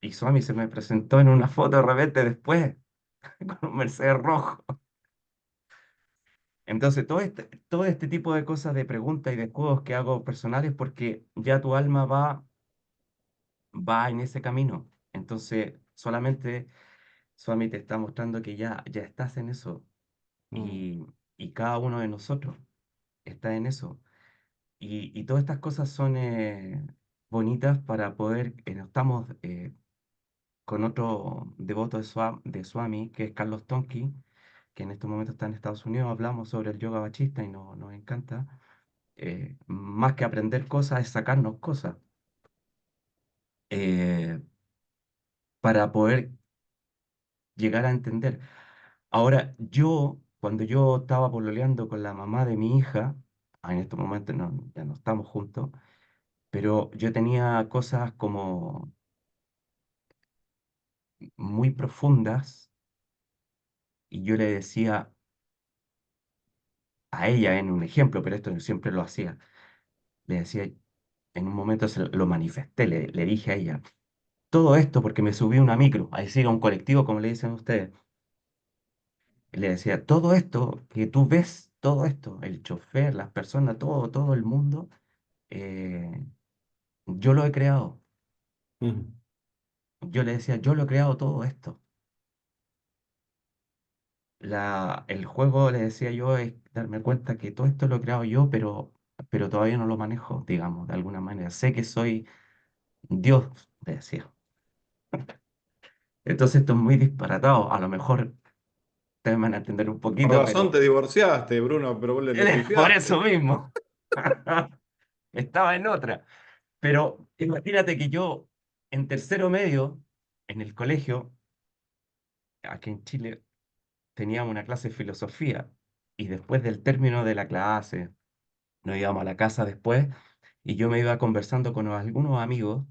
Y Swami se me presentó en una foto de repente después, con un Mercedes rojo. Entonces, todo este tipo de cosas, de preguntas y de juegos que hago personales, porque ya tu alma va en ese camino. Entonces, solamente Swami te está mostrando que ya estás en eso. Mm. Y, y cada uno de nosotros está en eso. Y todas estas cosas son bonitas para poder, estamos con otro devoto de Swami, que es Carlos Tonki, que en estos momentos está en Estados Unidos. Hablamos sobre el yoga bachista y nos encanta. Más que aprender cosas, es sacarnos cosas eh, para poder llegar a entender. Ahora, cuando yo estaba pololeando con la mamá de mi hija, en estos momentos ya no estamos juntos, pero yo tenía cosas como muy profundas y yo le decía a ella en un ejemplo, pero esto yo siempre lo hacía, le decía, en un momento lo manifesté, le dije a ella, todo esto porque me subí a una micro, a decir, a un colectivo, como le dicen ustedes. Le decía, todo esto que tú ves, todo esto, el chofer, las personas, todo el mundo, eh, yo lo he creado. Mm. Yo le decía, yo lo he creado todo esto. El juego, le decía yo, es darme cuenta que todo esto lo he creado yo, pero todavía no lo manejo, digamos, de alguna manera. Sé que soy Dios, le decía. Entonces esto es muy disparatado. A lo mejor ustedes me van a entender un Por poquito, razón pero te divorciaste, Bruno, pero vos le por eso pifiaste. mismo. Estaba en otra. Pero imagínate que yo, en tercero medio, en el colegio, aquí en Chile, teníamos una clase de filosofía y después del término de la clase, nos íbamos a la casa después y yo me iba conversando con algunos amigos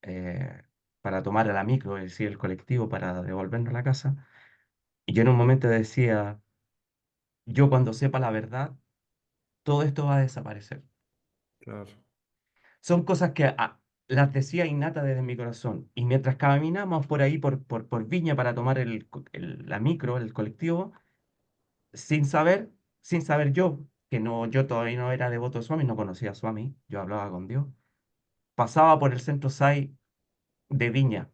eh, para tomar a la micro, es decir, el colectivo para devolvernos a la casa. Y yo en un momento decía, yo cuando sepa la verdad, todo esto va a desaparecer. Claro. Son cosas que las decía innata desde mi corazón. Y mientras caminamos por ahí, por Viña, para tomar la micro, el colectivo, sin saber, sin saber yo, que no, yo todavía no era devoto de Swami, no conocía a Swami, yo hablaba con Dios, pasaba por el centro SAI de Viña,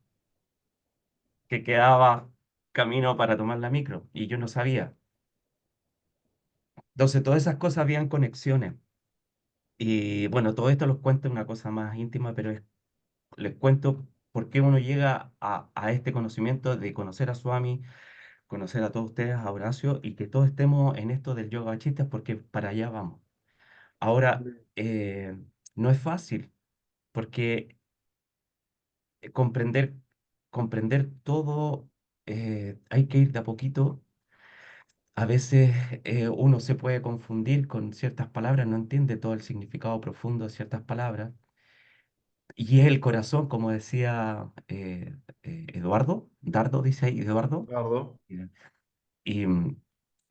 que quedaba camino para tomar la micro, y yo no sabía. Entonces, todas esas cosas habían conexiones. Y bueno, todo esto los cuento una cosa más íntima, pero les cuento por qué uno llega a este conocimiento de conocer a Swami, conocer a todos ustedes, a Horacio, y que todos estemos en esto del yoga bachista, porque para allá vamos. Ahora, no es fácil, porque comprender todo, hay que ir de a poquito. A veces uno se puede confundir con ciertas palabras, no entiende todo el significado profundo de ciertas palabras. Y es el corazón, como decía Eduardo, Dardo dice ahí, Eduardo. Ricardo. Y, y, mm,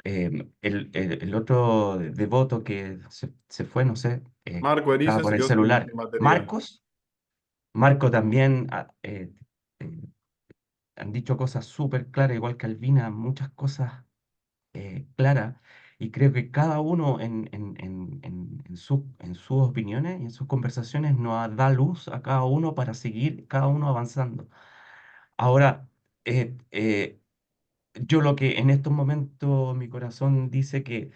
el otro devoto que se fue, no sé, Marco estaba Erice con se el quedó celular. sin batería. Marcos, Marco también eh, han dicho cosas súper claras, igual que Albina, muchas cosas claras. Y creo que cada uno en sus opiniones y en sus conversaciones nos da luz a cada uno para seguir cada uno avanzando. Ahora, yo lo que en estos momentos mi corazón dice que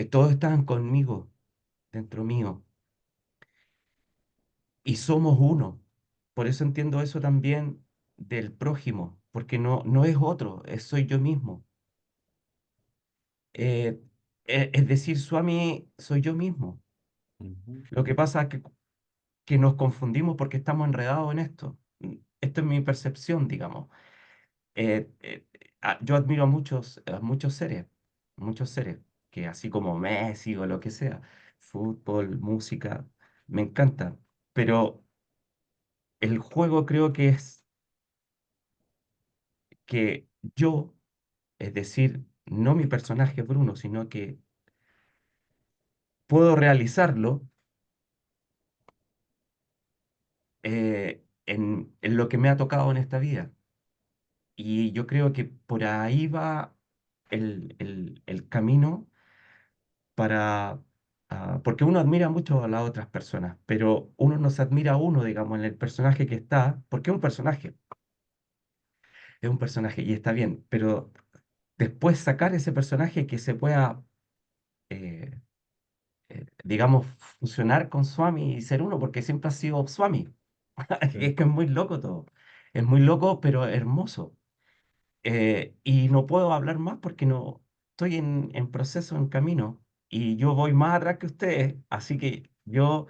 todos están conmigo, dentro mío, y somos uno. Por eso entiendo eso también del prójimo, porque no es otro, soy yo mismo. Eh, es decir, Swami, soy yo mismo. Ujú. Lo que pasa es que nos confundimos porque estamos enredados en esto. Esto es mi percepción, digamos. Yo admiro a muchos seres, que así como Messi o lo que sea, fútbol, música, me encanta. Pero el juego creo que es que yo, es decir, no mi personaje Bruno, sino que puedo realizarlo en lo que me ha tocado en esta vida. Y yo creo que por ahí va el camino para... porque uno admira mucho a las otras personas, pero uno no se admira a uno, digamos, en el personaje que está, porque es un personaje y está bien, pero después sacar ese personaje que se pueda, eh, digamos, fusionar con Swami y ser uno, porque siempre ha sido Swami. Sí. Es que es muy loco todo. Es muy loco, pero hermoso. Y no puedo hablar más porque no estoy en proceso, en camino, y yo voy más atrás que ustedes, así que yo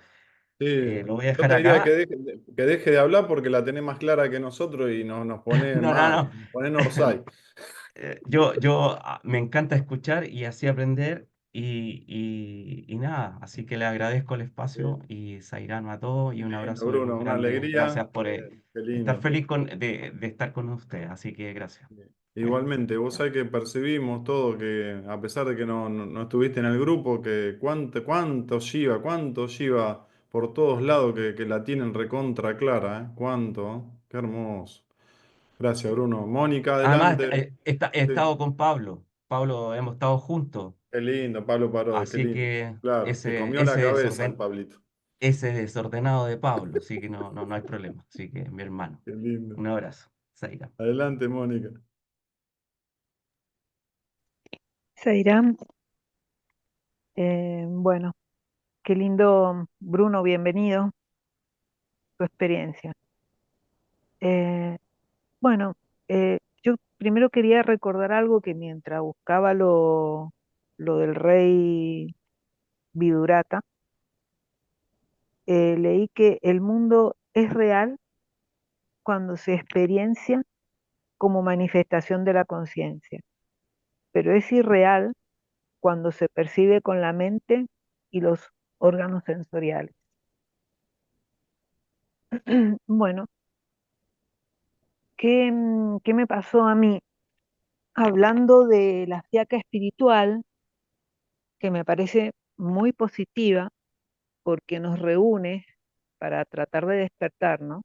Sí, lo voy a yo dejar te diría que acá. deje de hablar porque la tenés más clara que nosotros y nos pone No, no, mal, no. nos pone en Orsay. Me encanta escuchar y así aprender y nada, así que le agradezco el espacio Qué y Zairano a todos y un lindo, abrazo de luz Bruno, una grande. alegría. Gracias por Qué estar lindo. feliz de estar con ustedes, así que gracias. Igualmente, vos sabés que percibimos todo, que a pesar de que no estuviste en el grupo, que cuánto Shiva por todos lados que la tienen recontra clara, ¿eh? Cuánto, qué hermoso. Gracias, Bruno. Mónica, Además, adelante. he Sí, estado con Pablo. Pablo, hemos estado juntos. qué lindo, Pablo Parodi, qué Así lindo. que Claro, te comió la cabeza el Pablito. ese desordenado de Pablo, así que no hay problema. Así que mi hermano, Qué lindo. un abrazo. Zaira. Adelante, Mónica. Sairán, bueno, qué lindo, Bruno, bienvenido, tu experiencia. Eh, bueno, yo primero quería recordar algo que mientras buscaba lo del rey Vidurata, leí que el mundo es real cuando se experiencia como manifestación de la conciencia, pero es irreal cuando se percibe con la mente y los órganos sensoriales. Bueno, ¿qué me pasó a mí? Hablando de la fiaca espiritual, que me parece muy positiva porque nos reúne para tratar de despertarnos.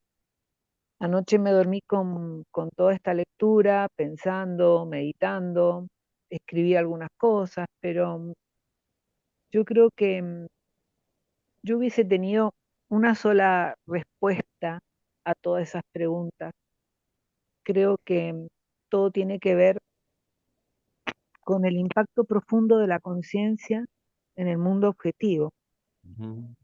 Anoche me dormí con toda esta lectura, pensando, meditando, escribí algunas cosas, pero yo creo que yo hubiese tenido una sola respuesta a todas esas preguntas. Creo que todo tiene que ver con el impacto profundo de la conciencia en el mundo objetivo, Ujú.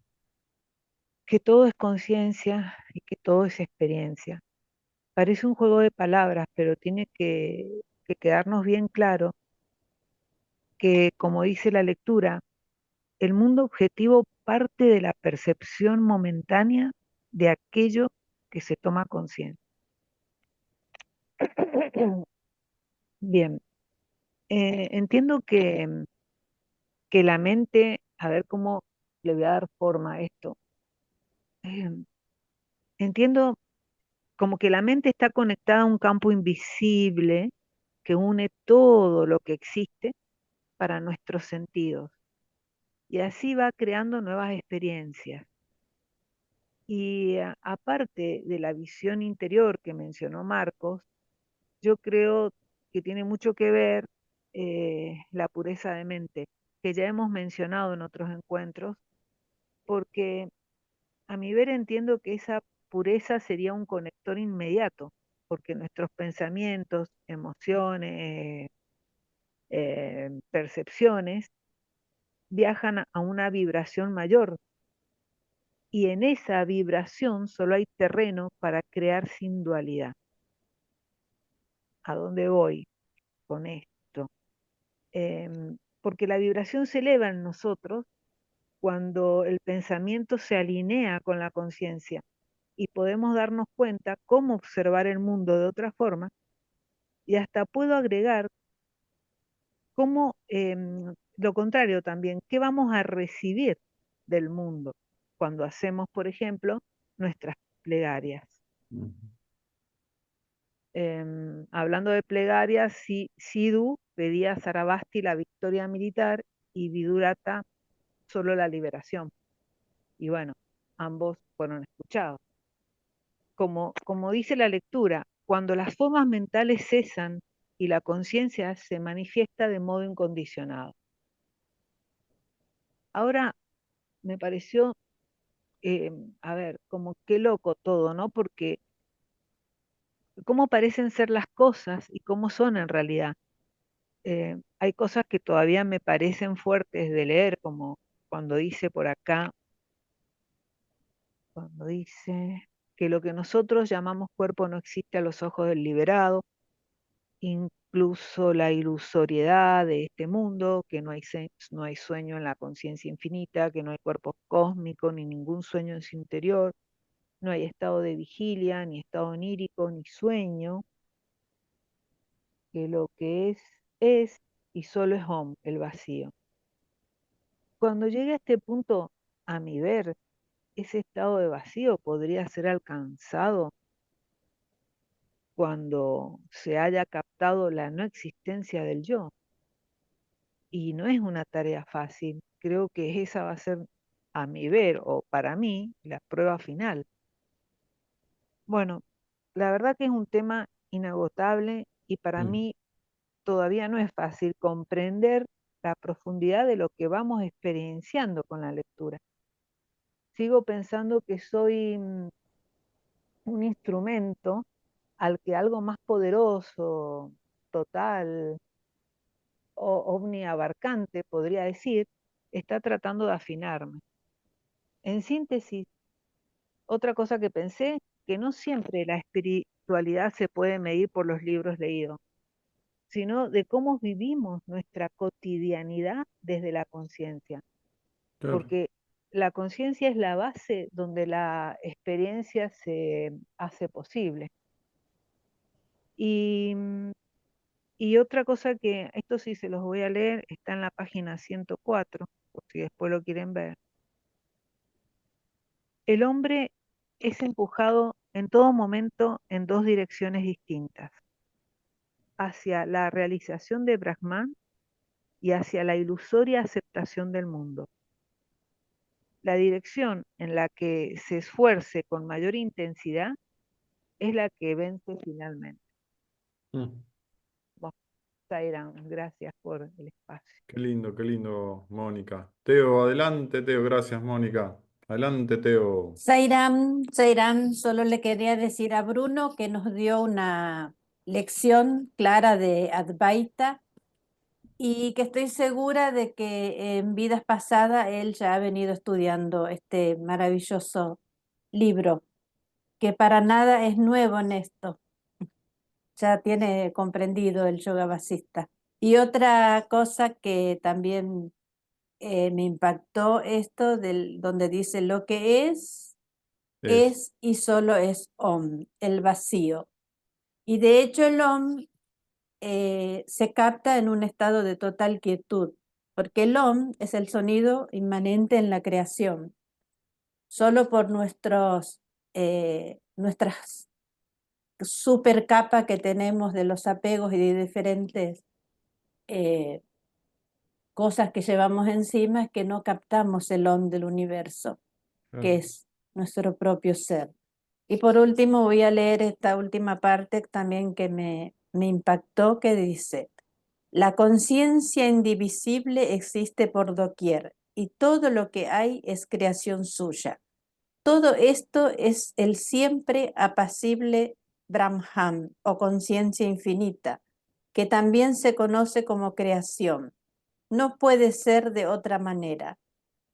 que todo es conciencia y que todo es experiencia. Parece un juego de palabras, pero tiene que quedarnos bien claro que, como dice la lectura, el mundo objetivo parte de la percepción momentánea de aquello que se toma conciencia. Bien, entiendo que la mente, a ver cómo le voy a dar forma a esto. Eh, Entiendo como que la mente está conectada a un campo invisible que une todo lo que existe para nuestros sentidos. Y así va creando nuevas experiencias. Y aparte de la visión interior que mencionó Marcos, yo creo que tiene mucho que ver la pureza de mente, que ya hemos mencionado en otros encuentros, porque a mi ver entiendo que esa pureza sería un conector inmediato, porque nuestros pensamientos, emociones, percepciones viajan a una vibración mayor, y en esa vibración solo hay terreno para crear sin dualidad. ¿A dónde voy con esto? Porque la vibración se eleva en nosotros cuando el pensamiento se alinea con la conciencia y podemos darnos cuenta cómo observar el mundo de otra forma, y hasta puedo agregar cómo, lo contrario también, qué vamos a recibir del mundo cuando hacemos, por ejemplo, nuestras plegarias. Ujú. Hablando de plegarias, Sidhu pedía a Sarabasti la victoria militar y Vidurata solo la liberación. Y bueno, ambos fueron escuchados. Como dice la lectura, cuando las formas mentales cesan y la conciencia se manifiesta de modo incondicionado. Ahora me pareció, a ver, como qué loco todo, ¿no? Porque cómo parecen ser las cosas y cómo son en realidad. Hay cosas que todavía me parecen fuertes de leer, como cuando dice por acá, cuando dice que lo que nosotros llamamos cuerpo no existe a los ojos del liberado, incluso la ilusoriedad de este mundo, que no hay sueño en la conciencia infinita, que no hay cuerpo cósmico ni ningún sueño en su interior, no hay estado de vigilia, ni estado onírico, ni sueño, que lo que es, y solo es Om, el vacío. Cuando llegue a este punto, a mi ver, ese estado de vacío podría ser alcanzado cuando se haya captado la no existencia del yo. Y no es una tarea fácil. Creo que esa va a ser, a mi ver, o para mí, la prueba final. Bueno, la verdad que es un tema inagotable y para Mm. mí todavía no es fácil comprender la profundidad de lo que vamos experienciando con la lectura. Sigo pensando que soy un instrumento al que algo más poderoso, total, omniabarcante, podría decir, está tratando de afinarme. En síntesis, otra cosa que pensé, que no siempre la espiritualidad se puede medir por los libros leídos, sino de cómo vivimos nuestra cotidianidad desde la conciencia, Claro. porque la conciencia es la base donde la experiencia se hace posible. Y, y otra cosa que, esto sí se los voy a leer, está en la página 104, por si después lo quieren ver. El hombre es empujado en todo momento en dos direcciones distintas, hacia la realización de Brahman y hacia la ilusoria aceptación del mundo. La dirección en la que se esfuerce con mayor intensidad es la que vence finalmente. Mm. Bueno, Sairam, gracias por el espacio. Qué lindo, Mónica. Teo, adelante, Teo. Gracias, Mónica. Adelante, Teo. Sairam, solo le quería decir a Bruno que nos dio una lección clara de Advaita y que estoy segura de que en vidas pasadas él ya ha venido estudiando este maravilloso libro, que para nada es nuevo en esto, ya tiene comprendido el yoga vasista. Y otra cosa que también me impactó esto donde dice lo que es y solo es Om, el vacío. Y de hecho el Om se capta en un estado de total quietud, porque el Om es el sonido inmanente en la creación. Solo por nuestras super capas que tenemos de los apegos y de diferentes cosas que llevamos encima es que no captamos el OM del universo, que Claro. es nuestro propio ser. Y por último voy a leer esta última parte también que me impactó, que dice: la conciencia indivisible existe por doquier y todo lo que hay es creación suya. Todo esto es el siempre apacible Brahman o conciencia infinita, que también se conoce como creación. No puede ser de otra manera.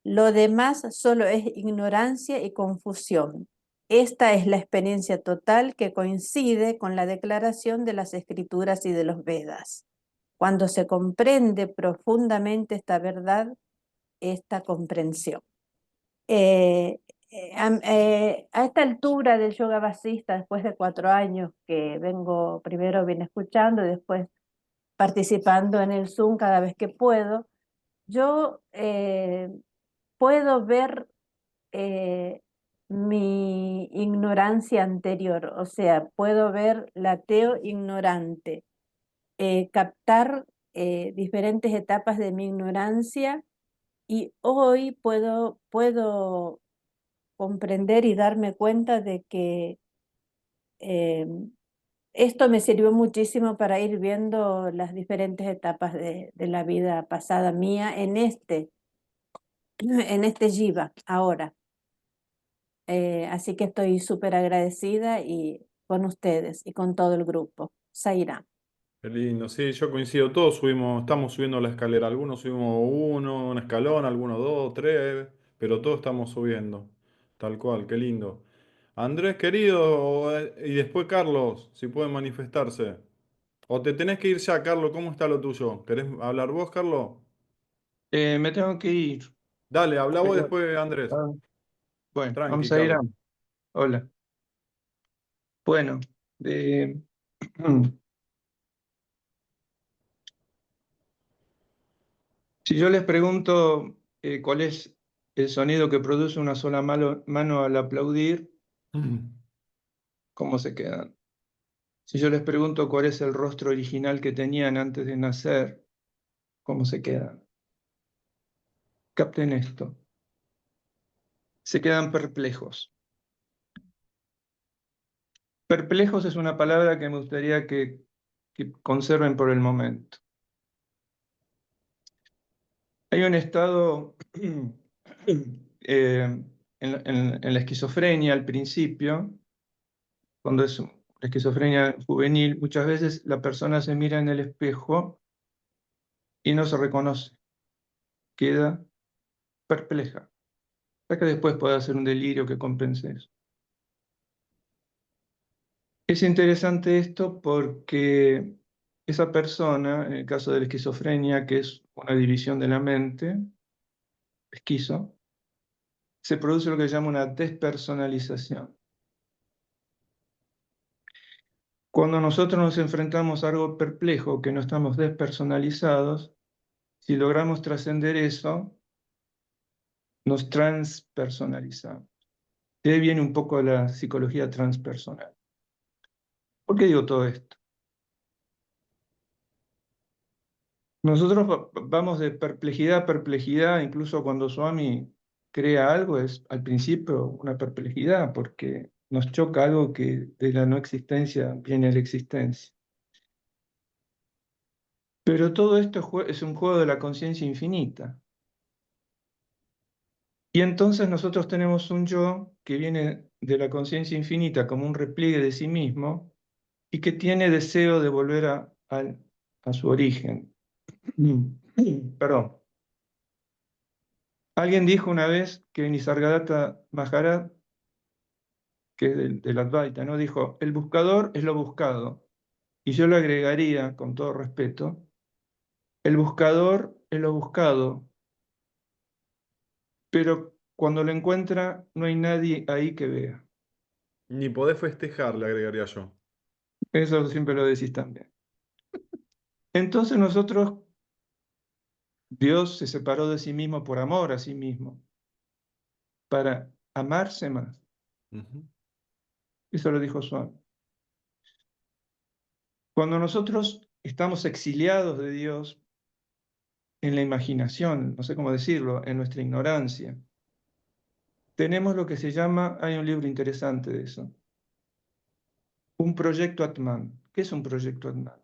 Lo demás solo es ignorancia y confusión. Esta es la experiencia total que coincide con la declaración de las escrituras y de los Vedas. Cuando se comprende profundamente esta verdad, esta comprensión. Eh, a esta altura del yoga vasista, después de 4 años que primero vine escuchando y después participando en el Zoom cada vez que puedo, yo puedo ver mi ignorancia anterior, o sea, puedo ver la ateo ignorante, captar diferentes etapas de mi ignorancia, y hoy puedo comprender y darme cuenta de que esto me sirvió muchísimo para ir viendo las diferentes etapas de la vida pasada mía en este jiva ahora. Así que estoy súper agradecida y con ustedes y con todo el grupo. Sairá. Qué lindo, sí, yo coincido, todos subimos, estamos subiendo la escalera, algunos subimos uno, un escalón, algunos dos, tres, pero todos estamos subiendo, tal cual, qué lindo. Andrés, querido, y después Carlos, si pueden manifestarse. O te tenés que ir ya, Carlos, ¿cómo está lo tuyo? ¿Querés hablar vos, Carlos? Me tengo que ir, Dale, habla vos pero después, Andrés. ah, bueno, Tranqui, vamos a ir a... Carlos. Hola. Bueno, de- si yo les pregunto cuál es el sonido que produce una sola mano al aplaudir, ¿cómo se quedan? Si yo les pregunto cuál es el rostro original que tenían antes de nacer, ¿cómo se quedan? Capten esto. Se quedan perplejos. Perplejos es una palabra que me gustaría que conserven por el momento. Hay un estado en la esquizofrenia al principio, cuando es la esquizofrenia juvenil, muchas veces la persona se mira en el espejo y no se reconoce, queda perpleja, hasta que después puede hacer un delirio que compense eso. Es interesante esto porque esa persona, en el caso de la esquizofrenia, que es una división de la mente, esquizo, se produce lo que se llama una despersonalización. Cuando nosotros nos enfrentamos a algo perplejo, que no estamos despersonalizados, si logramos trascender eso, nos transpersonalizamos. De ahí viene un poco la psicología transpersonal. ¿Por qué digo todo esto? Nosotros vamos de perplejidad a perplejidad, incluso cuando Swami crea algo, es al principio una perplejidad, porque nos choca algo que de la no existencia viene a la existencia. Pero todo esto es un juego de la conciencia infinita. Y entonces nosotros tenemos un yo que viene de la conciencia infinita como un repliegue de sí mismo y que tiene deseo de volver a su origen. Perdón. Alguien dijo una vez que Nisargadatta Maharaj, que es del Advaita, ¿no? Dijo, el buscador es lo buscado. Y yo le agregaría, con todo respeto, el buscador es lo buscado, pero cuando lo encuentra no hay nadie ahí que vea. Ni podés festejar, le agregaría yo. Eso siempre lo decís también. Entonces nosotros, Dios se separó de sí mismo por amor a sí mismo, para amarse más. Ujú. Eso lo dijo Swami. Cuando nosotros estamos exiliados de Dios, en la imaginación, no sé cómo decirlo, en nuestra ignorancia. Tenemos lo que se llama, hay un libro interesante de eso, un proyecto Atman. ¿Qué es un proyecto Atman?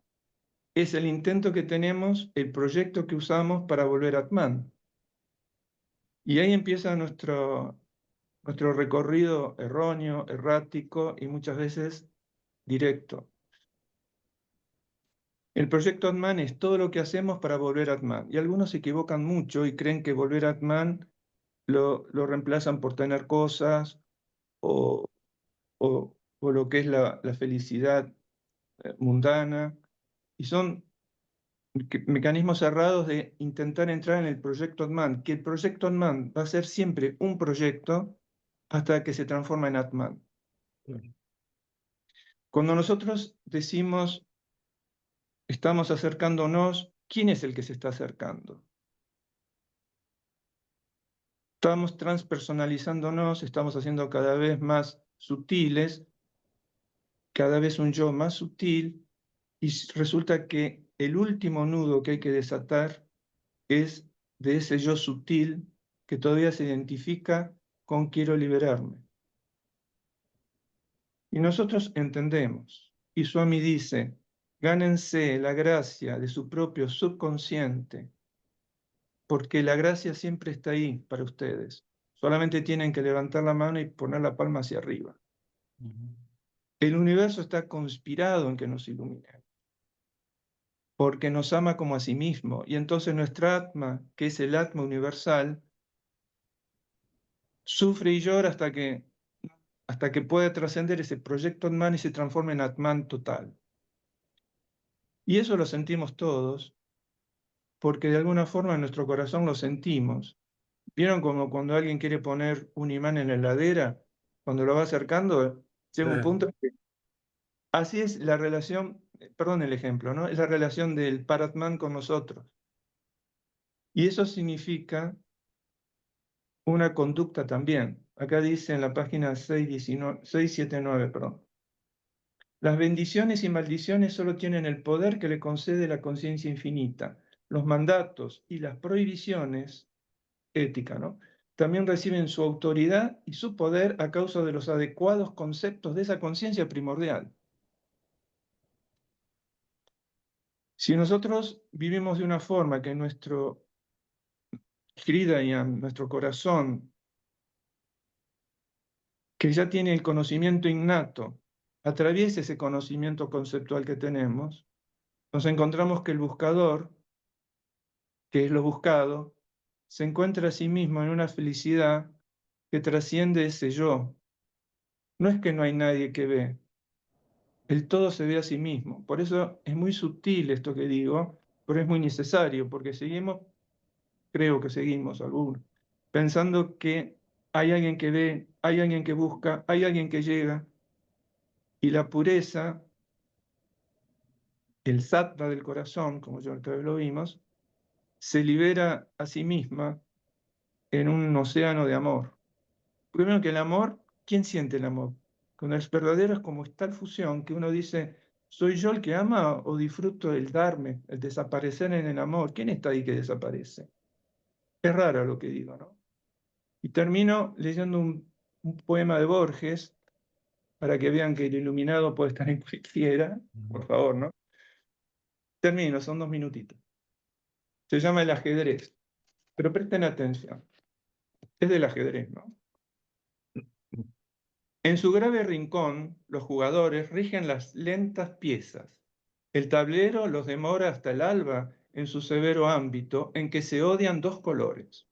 Es el intento que tenemos, el proyecto que usamos para volver a Atman. Y ahí empieza nuestro recorrido erróneo, errático y muchas veces directo. El proyecto Atman es todo lo que hacemos para volver a Atman. Y algunos se equivocan mucho y creen que volver a Atman lo reemplazan por tener cosas o, o lo que es la felicidad mundana. Y son mecanismos cerrados de intentar entrar en el proyecto Atman, que el proyecto Atman va a ser siempre un proyecto hasta que se transforma en Atman. Cuando nosotros decimos estamos acercándonos, ¿quién es el que se está acercando? Estamos transpersonalizándonos, estamos haciendo cada vez más sutiles, cada vez un yo más sutil, y resulta que el último nudo que hay que desatar es de ese yo sutil que todavía se identifica con quiero liberarme. Y nosotros entendemos, y Swami dice, gánense la gracia de su propio subconsciente, porque la gracia siempre está ahí para ustedes. Solamente tienen que levantar la mano y poner la palma hacia arriba. El universo está conspirado en que nos ilumine, porque nos ama como a sí mismo. Y entonces nuestra atma, que es el atma universal, sufre y llora hasta que pueda trascender ese proyecto Atman y se transforme en Atman total. Y eso lo sentimos todos, porque de alguna forma en nuestro corazón lo sentimos. ¿Vieron como cuando alguien quiere poner un imán en la heladera? Cuando lo va acercando, llega un punto que... Así es la relación, perdón el ejemplo, ¿no? Es la relación del Paratman con nosotros. Y eso significa una conducta también. Acá dice en la página 679, perdón. Las bendiciones y maldiciones solo tienen el poder que le concede la conciencia infinita. Los mandatos y las prohibiciones, ética, ¿no? También reciben su autoridad y su poder a causa de los adecuados conceptos de esa conciencia primordial. Si nosotros vivimos de una forma que nuestro Hridayam, nuestro corazón, que ya tiene el conocimiento innato, atraviesa ese conocimiento conceptual que tenemos, nos encontramos que el buscador, que es lo buscado, se encuentra a sí mismo en una felicidad que trasciende ese yo. No es que no hay nadie que ve, el todo se ve a sí mismo. Por eso es muy sutil esto que digo, pero es muy necesario, porque seguimos, creo que seguimos algunos, pensando que hay alguien que ve, hay alguien que busca, hay alguien que llega, y la pureza, el sattva del corazón, como ya otra vez lo vimos, se libera a sí misma en un océano de amor. Primero que el amor, ¿quién siente el amor? Cuando es verdadero es como tal fusión que uno dice, ¿soy yo el que ama o disfruto el darme, el desaparecer en el amor? ¿Quién está ahí que desaparece? Es raro lo que digo, ¿no? Y termino leyendo un poema de Borges para que vean que el iluminado puede estar en cualquiera, por favor, ¿no? Termino, son 2 minutitos. Se llama El ajedrez, pero presten atención. Es del ajedrez, ¿no? En su grave rincón, los jugadores rigen las lentas piezas. El tablero los demora hasta el alba en su severo ámbito en que se odian 2 colores.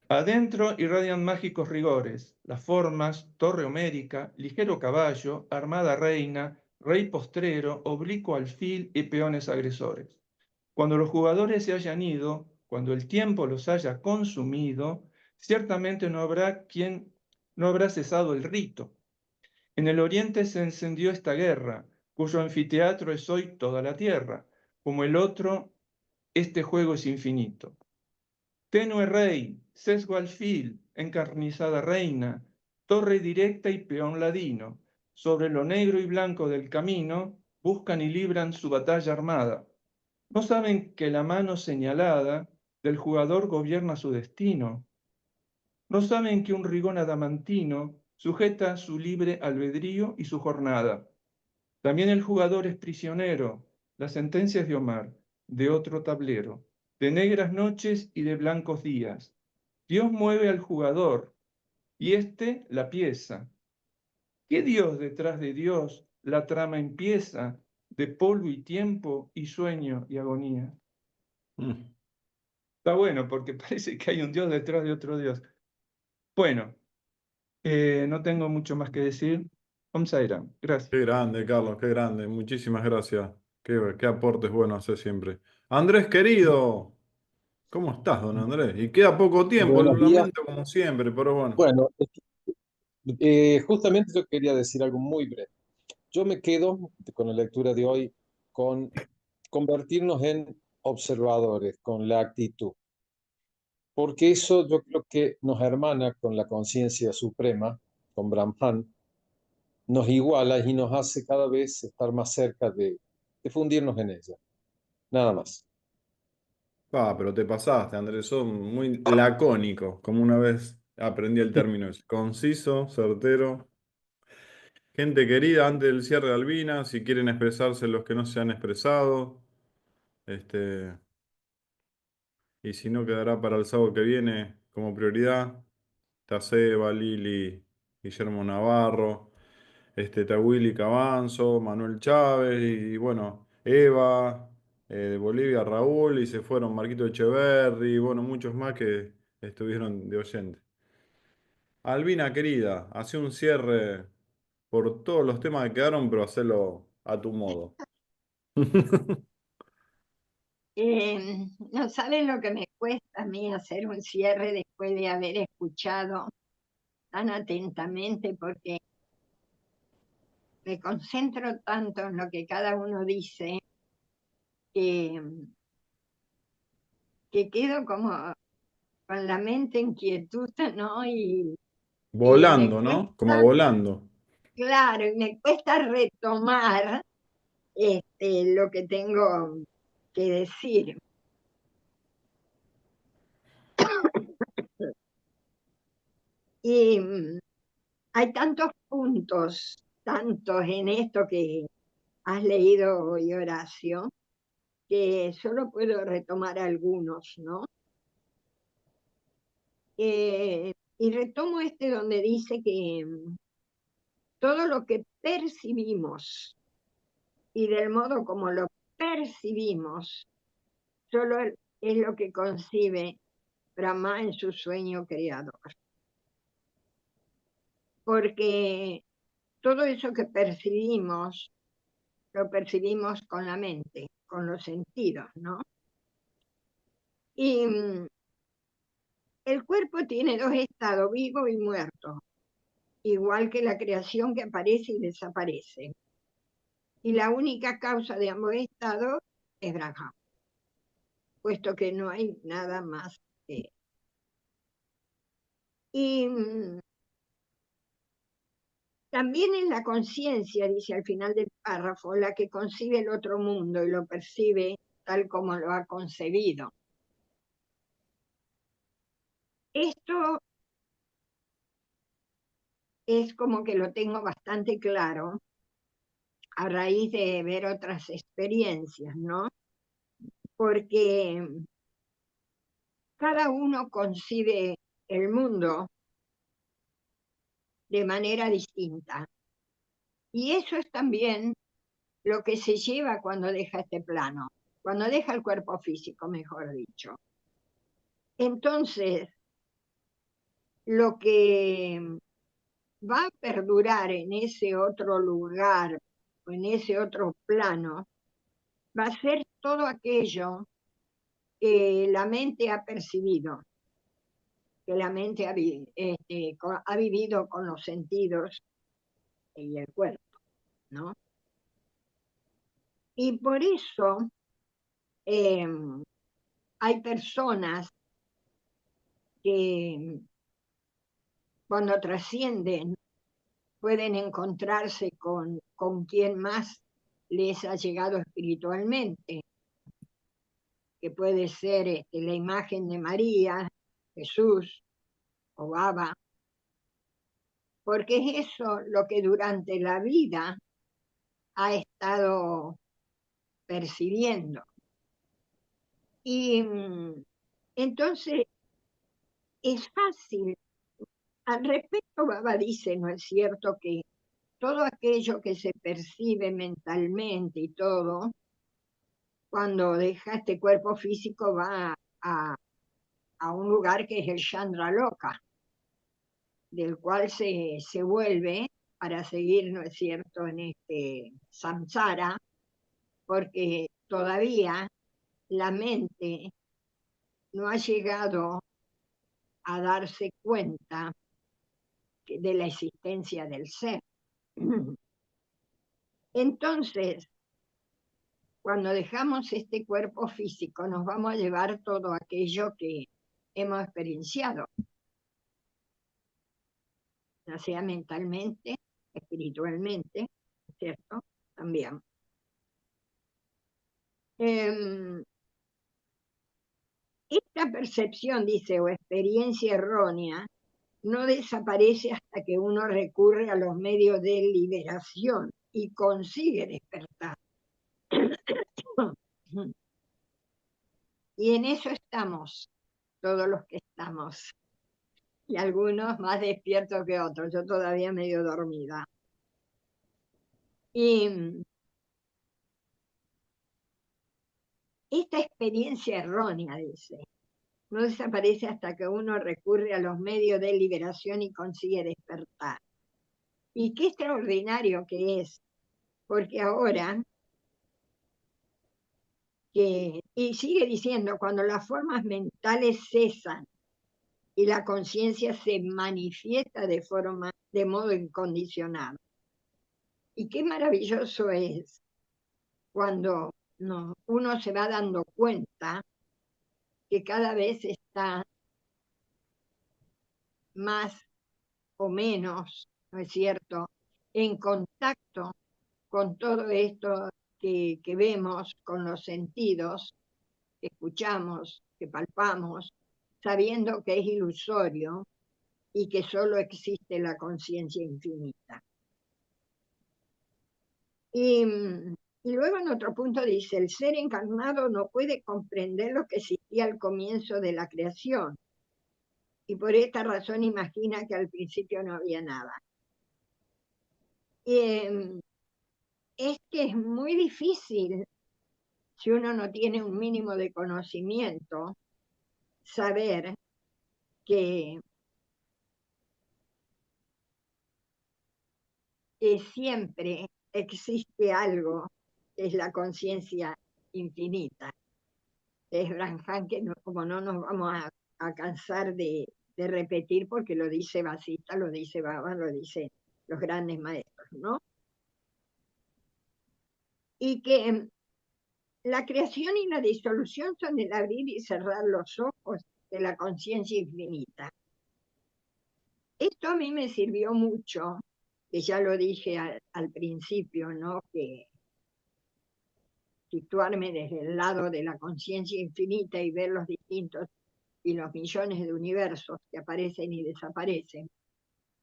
Adentro irradian mágicos rigores, las formas, torre homérica, ligero caballo, armada reina, rey postrero, oblicuo alfil y peones agresores. Cuando los jugadores se hayan ido, cuando el tiempo los haya consumido, ciertamente no habrá cesado el rito. En el oriente se encendió esta guerra, cuyo anfiteatro es hoy toda la tierra. Como el otro, este juego es infinito. Tenue rey, sesgo alfil, encarnizada reina, torre directa y peón ladino, sobre lo negro y blanco del camino, buscan y libran su batalla armada. No saben que la mano señalada del jugador gobierna su destino. No saben que un rigón adamantino sujeta su libre albedrío y su jornada. También el jugador es prisionero. Las sentencias de Omar, de otro tablero, de negras noches y de blancos días. Dios mueve al jugador y éste la pieza. ¿Qué Dios detrás de Dios la trama empieza de polvo y tiempo y sueño y agonía? Mm. Está bueno porque parece que hay un Dios detrás de otro Dios. Bueno, no tengo mucho más que decir. Om Sairam. Gracias. Qué grande, Carlos, qué grande. Muchísimas gracias. Qué aportes buenos haces siempre. Andrés, querido, ¿cómo estás, don Andrés? Y queda poco tiempo, lo Buenos días. lamento como siempre, pero bueno. Bueno, justamente yo quería decir algo muy breve. Yo me quedo con la lectura de hoy con convertirnos en observadores, con la actitud, porque eso yo creo que nos hermana con la conciencia suprema, con Brahman, nos iguala y nos hace cada vez estar más cerca de fundirnos en ella. Nada más. Ah, pero te pasaste, Andrés, son muy lacónico, como una vez aprendí el término ese. Conciso, certero. Gente querida, antes del cierre de Albina, si quieren expresarse los que no se han expresado, este, y si no quedará para el sábado que viene como prioridad, está Seba, Lili, Guillermo Navarro, está Willy Cabanzo, Manuel Chávez y bueno, Eva, de Bolivia, Raúl, y se fueron Marquito Echeverri, y bueno, muchos más que estuvieron de oyente. Albina querida, hace un cierre por todos los temas que quedaron, pero hacelo a tu modo. No saben lo que me cuesta a mí hacer un cierre después de haber escuchado tan atentamente, porque me concentro tanto en lo que cada uno dice que, que quedo como con la mente en quietud, ¿no? Y me Volando, ¿no? Como cuesta, volando. claro, y me cuesta retomar lo que tengo que decir. Y hay tantos puntos, tantos en esto que has leído hoy, Horacio, que solo puedo retomar algunos, ¿no? Y retomo donde dice que todo lo que percibimos y del modo como lo percibimos, solo es lo que concibe Brahma en su sueño creador. Porque todo eso que percibimos, lo percibimos con la mente, con los sentidos, ¿no? Y el cuerpo tiene dos estados, vivo y muerto, igual que la creación que aparece y desaparece. Y la única causa de ambos estados es Brahma, puesto que no hay nada más que... Y también en la conciencia, dice al final del párrafo, la que concibe el otro mundo y lo percibe tal como lo ha concebido. Esto es como que lo tengo bastante claro a raíz de ver otras experiencias, ¿no? Porque cada uno concibe el mundo de manera distinta. Y eso es también lo que se lleva cuando deja este plano, cuando deja el cuerpo físico, mejor dicho. Entonces, lo que va a perdurar en ese otro lugar o en ese otro plano va a ser todo aquello que la mente ha percibido, que la mente ha vivido con los sentidos y el cuerpo, ¿no? Y por eso eh, hay personas que cuando trascienden pueden encontrarse con quien más les ha llegado espiritualmente. que puede ser la imagen de María, Jesús o Baba, porque es eso lo que durante la vida ha estado percibiendo. Y entonces es fácil. Al respecto, Baba dice, ¿no es cierto?, que todo aquello que se percibe mentalmente y todo, cuando deja este cuerpo físico va a un lugar que es el Chandra Loka, del cual se vuelve para seguir, ¿no es cierto?, en este samsara, porque todavía la mente no ha llegado a darse cuenta de la existencia del ser. Entonces, cuando dejamos este cuerpo físico, nos vamos a llevar todo aquello que hemos experienciado, ya sea mentalmente, espiritualmente, ¿cierto? También. Esta percepción, dice, o experiencia errónea, no desaparece hasta que uno recurre a los medios de liberación y consigue despertar. Y en eso estamos, todos los que estamos, y algunos más despiertos que otros, yo todavía medio dormida. Y esta experiencia errónea, dice, no desaparece hasta que uno recurre a los medios de liberación y consigue despertar. Y qué extraordinario que es, porque ahora, y sigue diciendo, cuando las formas mentales cesan y la conciencia se manifiesta de modo incondicional. Y qué maravilloso es cuando uno se va dando cuenta que cada vez está más o menos, ¿no es cierto?, en contacto con todo esto que vemos con los sentidos, que escuchamos, que palpamos, sabiendo que es ilusorio y que solo existe la conciencia infinita. Y luego en otro punto dice, el ser encarnado no puede comprender lo que existía al comienzo de la creación, y por esta razón imagina que al principio no había nada. Es que es muy difícil, si uno no tiene un mínimo de conocimiento, saber que siempre existe algo que es la conciencia infinita. Es Brahman, que como no nos vamos a cansar de repetir, porque lo dice Vasista, lo dice Baba, lo dicen los grandes maestros, ¿no? Y que la creación y la disolución son el abrir y cerrar los ojos de la conciencia infinita. Esto a mí me sirvió mucho, que ya lo dije al principio, ¿no?, que situarme desde el lado de la conciencia infinita y ver los distintos y los millones de universos que aparecen y desaparecen,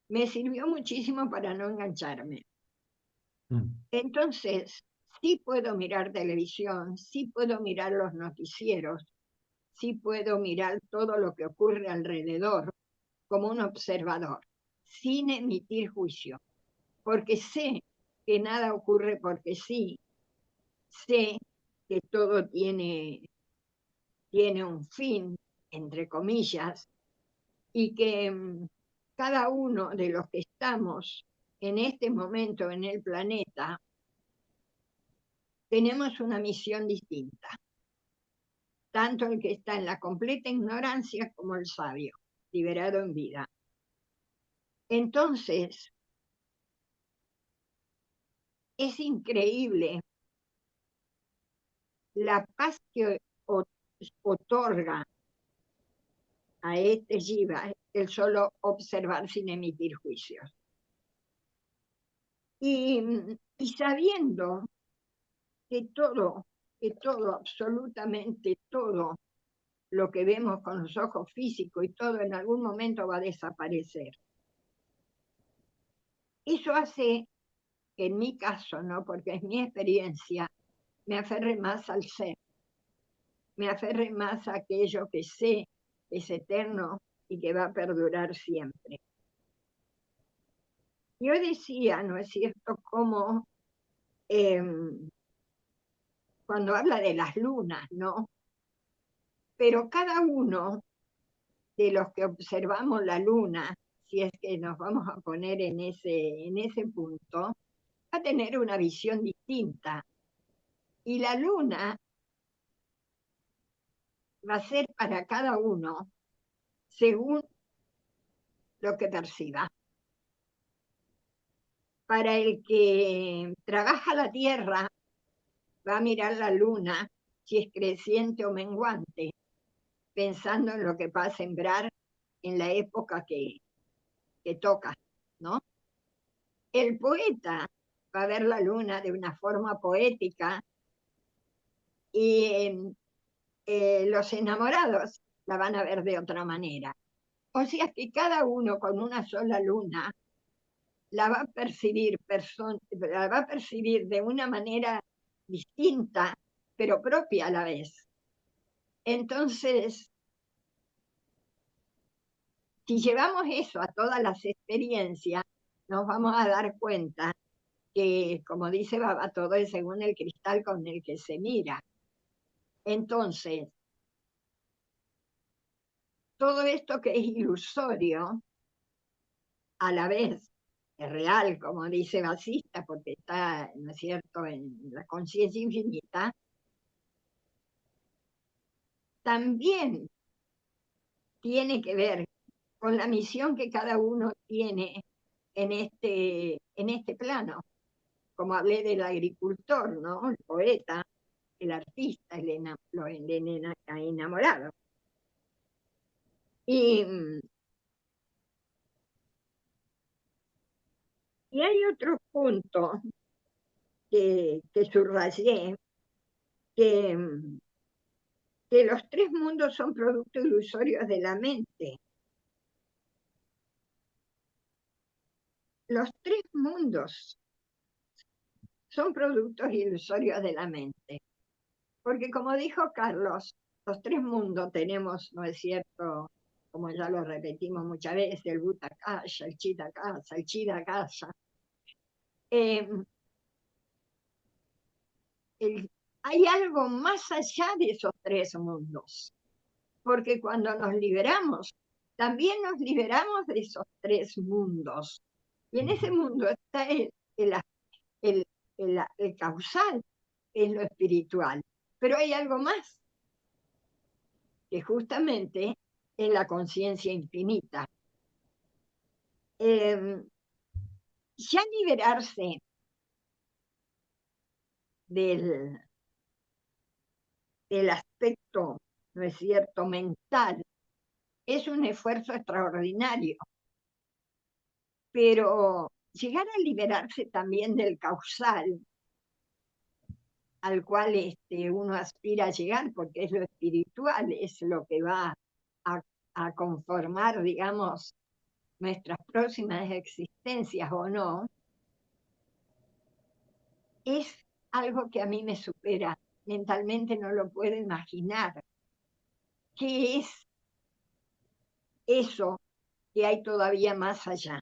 me sirvió muchísimo para no engancharme. Entonces, sí puedo mirar televisión, sí puedo mirar los noticieros, sí puedo mirar todo lo que ocurre alrededor como un observador, sin emitir juicio, porque sé que nada ocurre porque sí, sé que todo tiene un fin, entre comillas, y que cada uno de los que estamos en este momento en el planeta tenemos una misión distinta, tanto el que está en la completa ignorancia como el sabio, liberado en vida. Entonces, es increíble la paz que otorga a este jiva el solo observar sin emitir juicios. Y sabiendo que todo que todo, absolutamente todo lo que vemos con los ojos físicos y todo en algún momento va a desaparecer. Eso hace que en mi caso, ¿no? Porque es mi experiencia, me aferre más al ser, me aferre más a aquello que sé es eterno y que va a perdurar siempre. Yo decía, ¿no es cierto?, cómo cuando habla de las lunas, ¿no? Pero cada uno de los que observamos la luna, si es que nos vamos a poner en ese punto, va a tener una visión distinta. Y la luna va a ser para cada uno según lo que perciba. Para el que trabaja la tierra, va a mirar la luna si es creciente o menguante, pensando en lo que va a sembrar en la época que toca, ¿no? El poeta va a ver la luna de una forma poética y los enamorados la van a ver de otra manera. O sea que cada uno con una sola luna la va a percibir de una manera distinta, pero propia a la vez. Entonces, si llevamos eso a todas las experiencias, nos vamos a dar cuenta que, como dice Baba, todo es según el cristal con el que se mira. Entonces, todo esto que es ilusorio, a la vez es real, como dice Basista, porque está, ¿no es cierto?, en la conciencia infinita, también tiene que ver con la misión que cada uno tiene en este plano. Como hablé del agricultor, ¿no?, el poeta, el artista, el enamorado. Y hay otro punto que subrayé, que los tres mundos son productos ilusorios de la mente. Los tres mundos son productos ilusorios de la mente. Porque como dijo Carlos, los tres mundos tenemos, ¿no es cierto?, como ya lo repetimos muchas veces, el Bhuta-Akasha, el Chitta-Akasha, el Chitta-Akasha. Hay algo más allá de esos tres mundos. Porque cuando nos liberamos, también nos liberamos de esos tres mundos. Y en ese mundo está el causal, es lo espiritual. Pero hay algo más, que justamente es la conciencia infinita. Ya liberarse del aspecto, ¿no es cierto?, mental, es un esfuerzo extraordinario. Pero llegar a liberarse también del causal al cual uno aspira a llegar, porque es lo espiritual, es lo que va a conformar, digamos, nuestras próximas existencias o no, es algo que a mí me supera. Mentalmente no lo puedo imaginar. ¿Qué es eso que hay todavía más allá?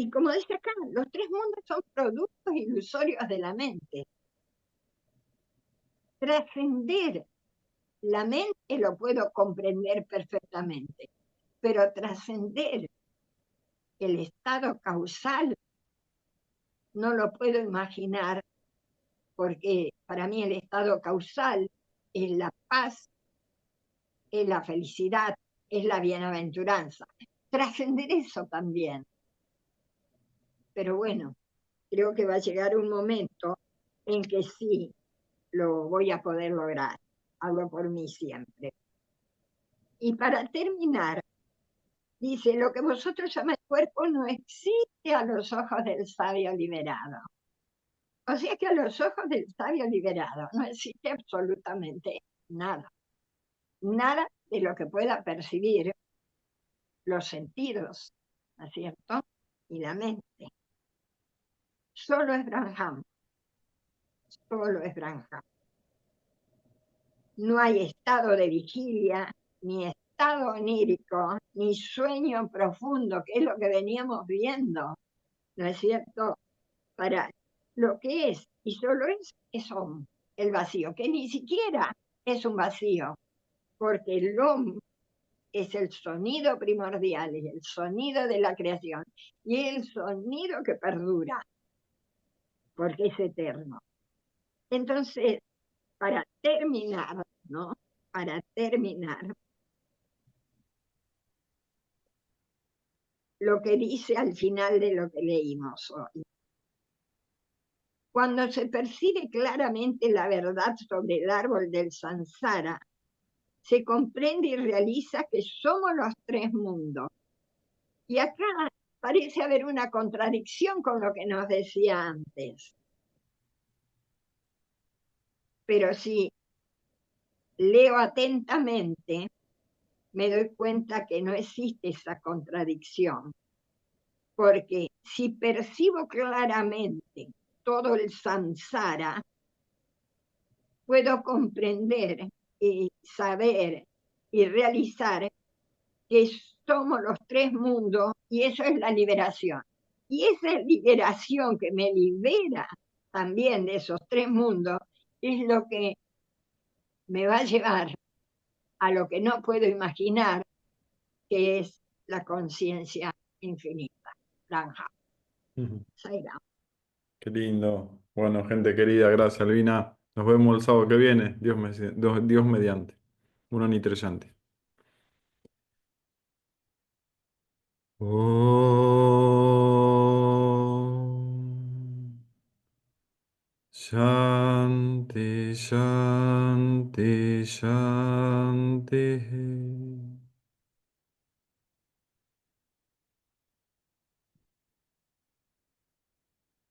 Y como dice acá, los tres mundos son productos ilusorios de la mente. Trascender la mente lo puedo comprender perfectamente, pero trascender el estado causal no lo puedo imaginar, porque para mí el estado causal es la paz, es la felicidad, es la bienaventuranza. Trascender eso también. Pero bueno, creo que va a llegar un momento en que sí lo voy a poder lograr. Hablo por mí siempre. Y para terminar, dice, lo que vosotros llamáis cuerpo no existe a los ojos del sabio liberado. O sea que a los ojos del sabio liberado no existe absolutamente nada, nada de lo que pueda percibir los sentidos, ¿no es cierto? Y la mente. Solo es Brahman, solo es Brahman. No hay estado de vigilia, ni estado onírico, ni sueño profundo, que es lo que veníamos viendo, ¿no es cierto? Para lo que es, y solo es Om, el vacío, que ni siquiera es un vacío, porque el Om es el sonido primordial, es el sonido de la creación, y el sonido que perdura, porque es eterno. Entonces, para terminar, ¿no? Para terminar, lo que dice al final de lo que leímos hoy. Cuando se percibe claramente la verdad sobre el árbol del samsara, se comprende y realiza que somos los tres mundos. Y acá parece haber una contradicción con lo que nos decía antes. Pero si leo atentamente, me doy cuenta que no existe esa contradicción. Porque si percibo claramente todo el samsara, puedo comprender y saber y realizar que somos los tres mundos y eso es la liberación. Y esa liberación que me libera también de esos tres mundos es lo que me va a llevar a lo que no puedo imaginar, que es la conciencia infinita. Brahma. Ujú. Sairam. Qué lindo. Bueno, gente querida, gracias, Albina. Nos vemos el sábado que viene, Dios mediante. Una nitrellante. Om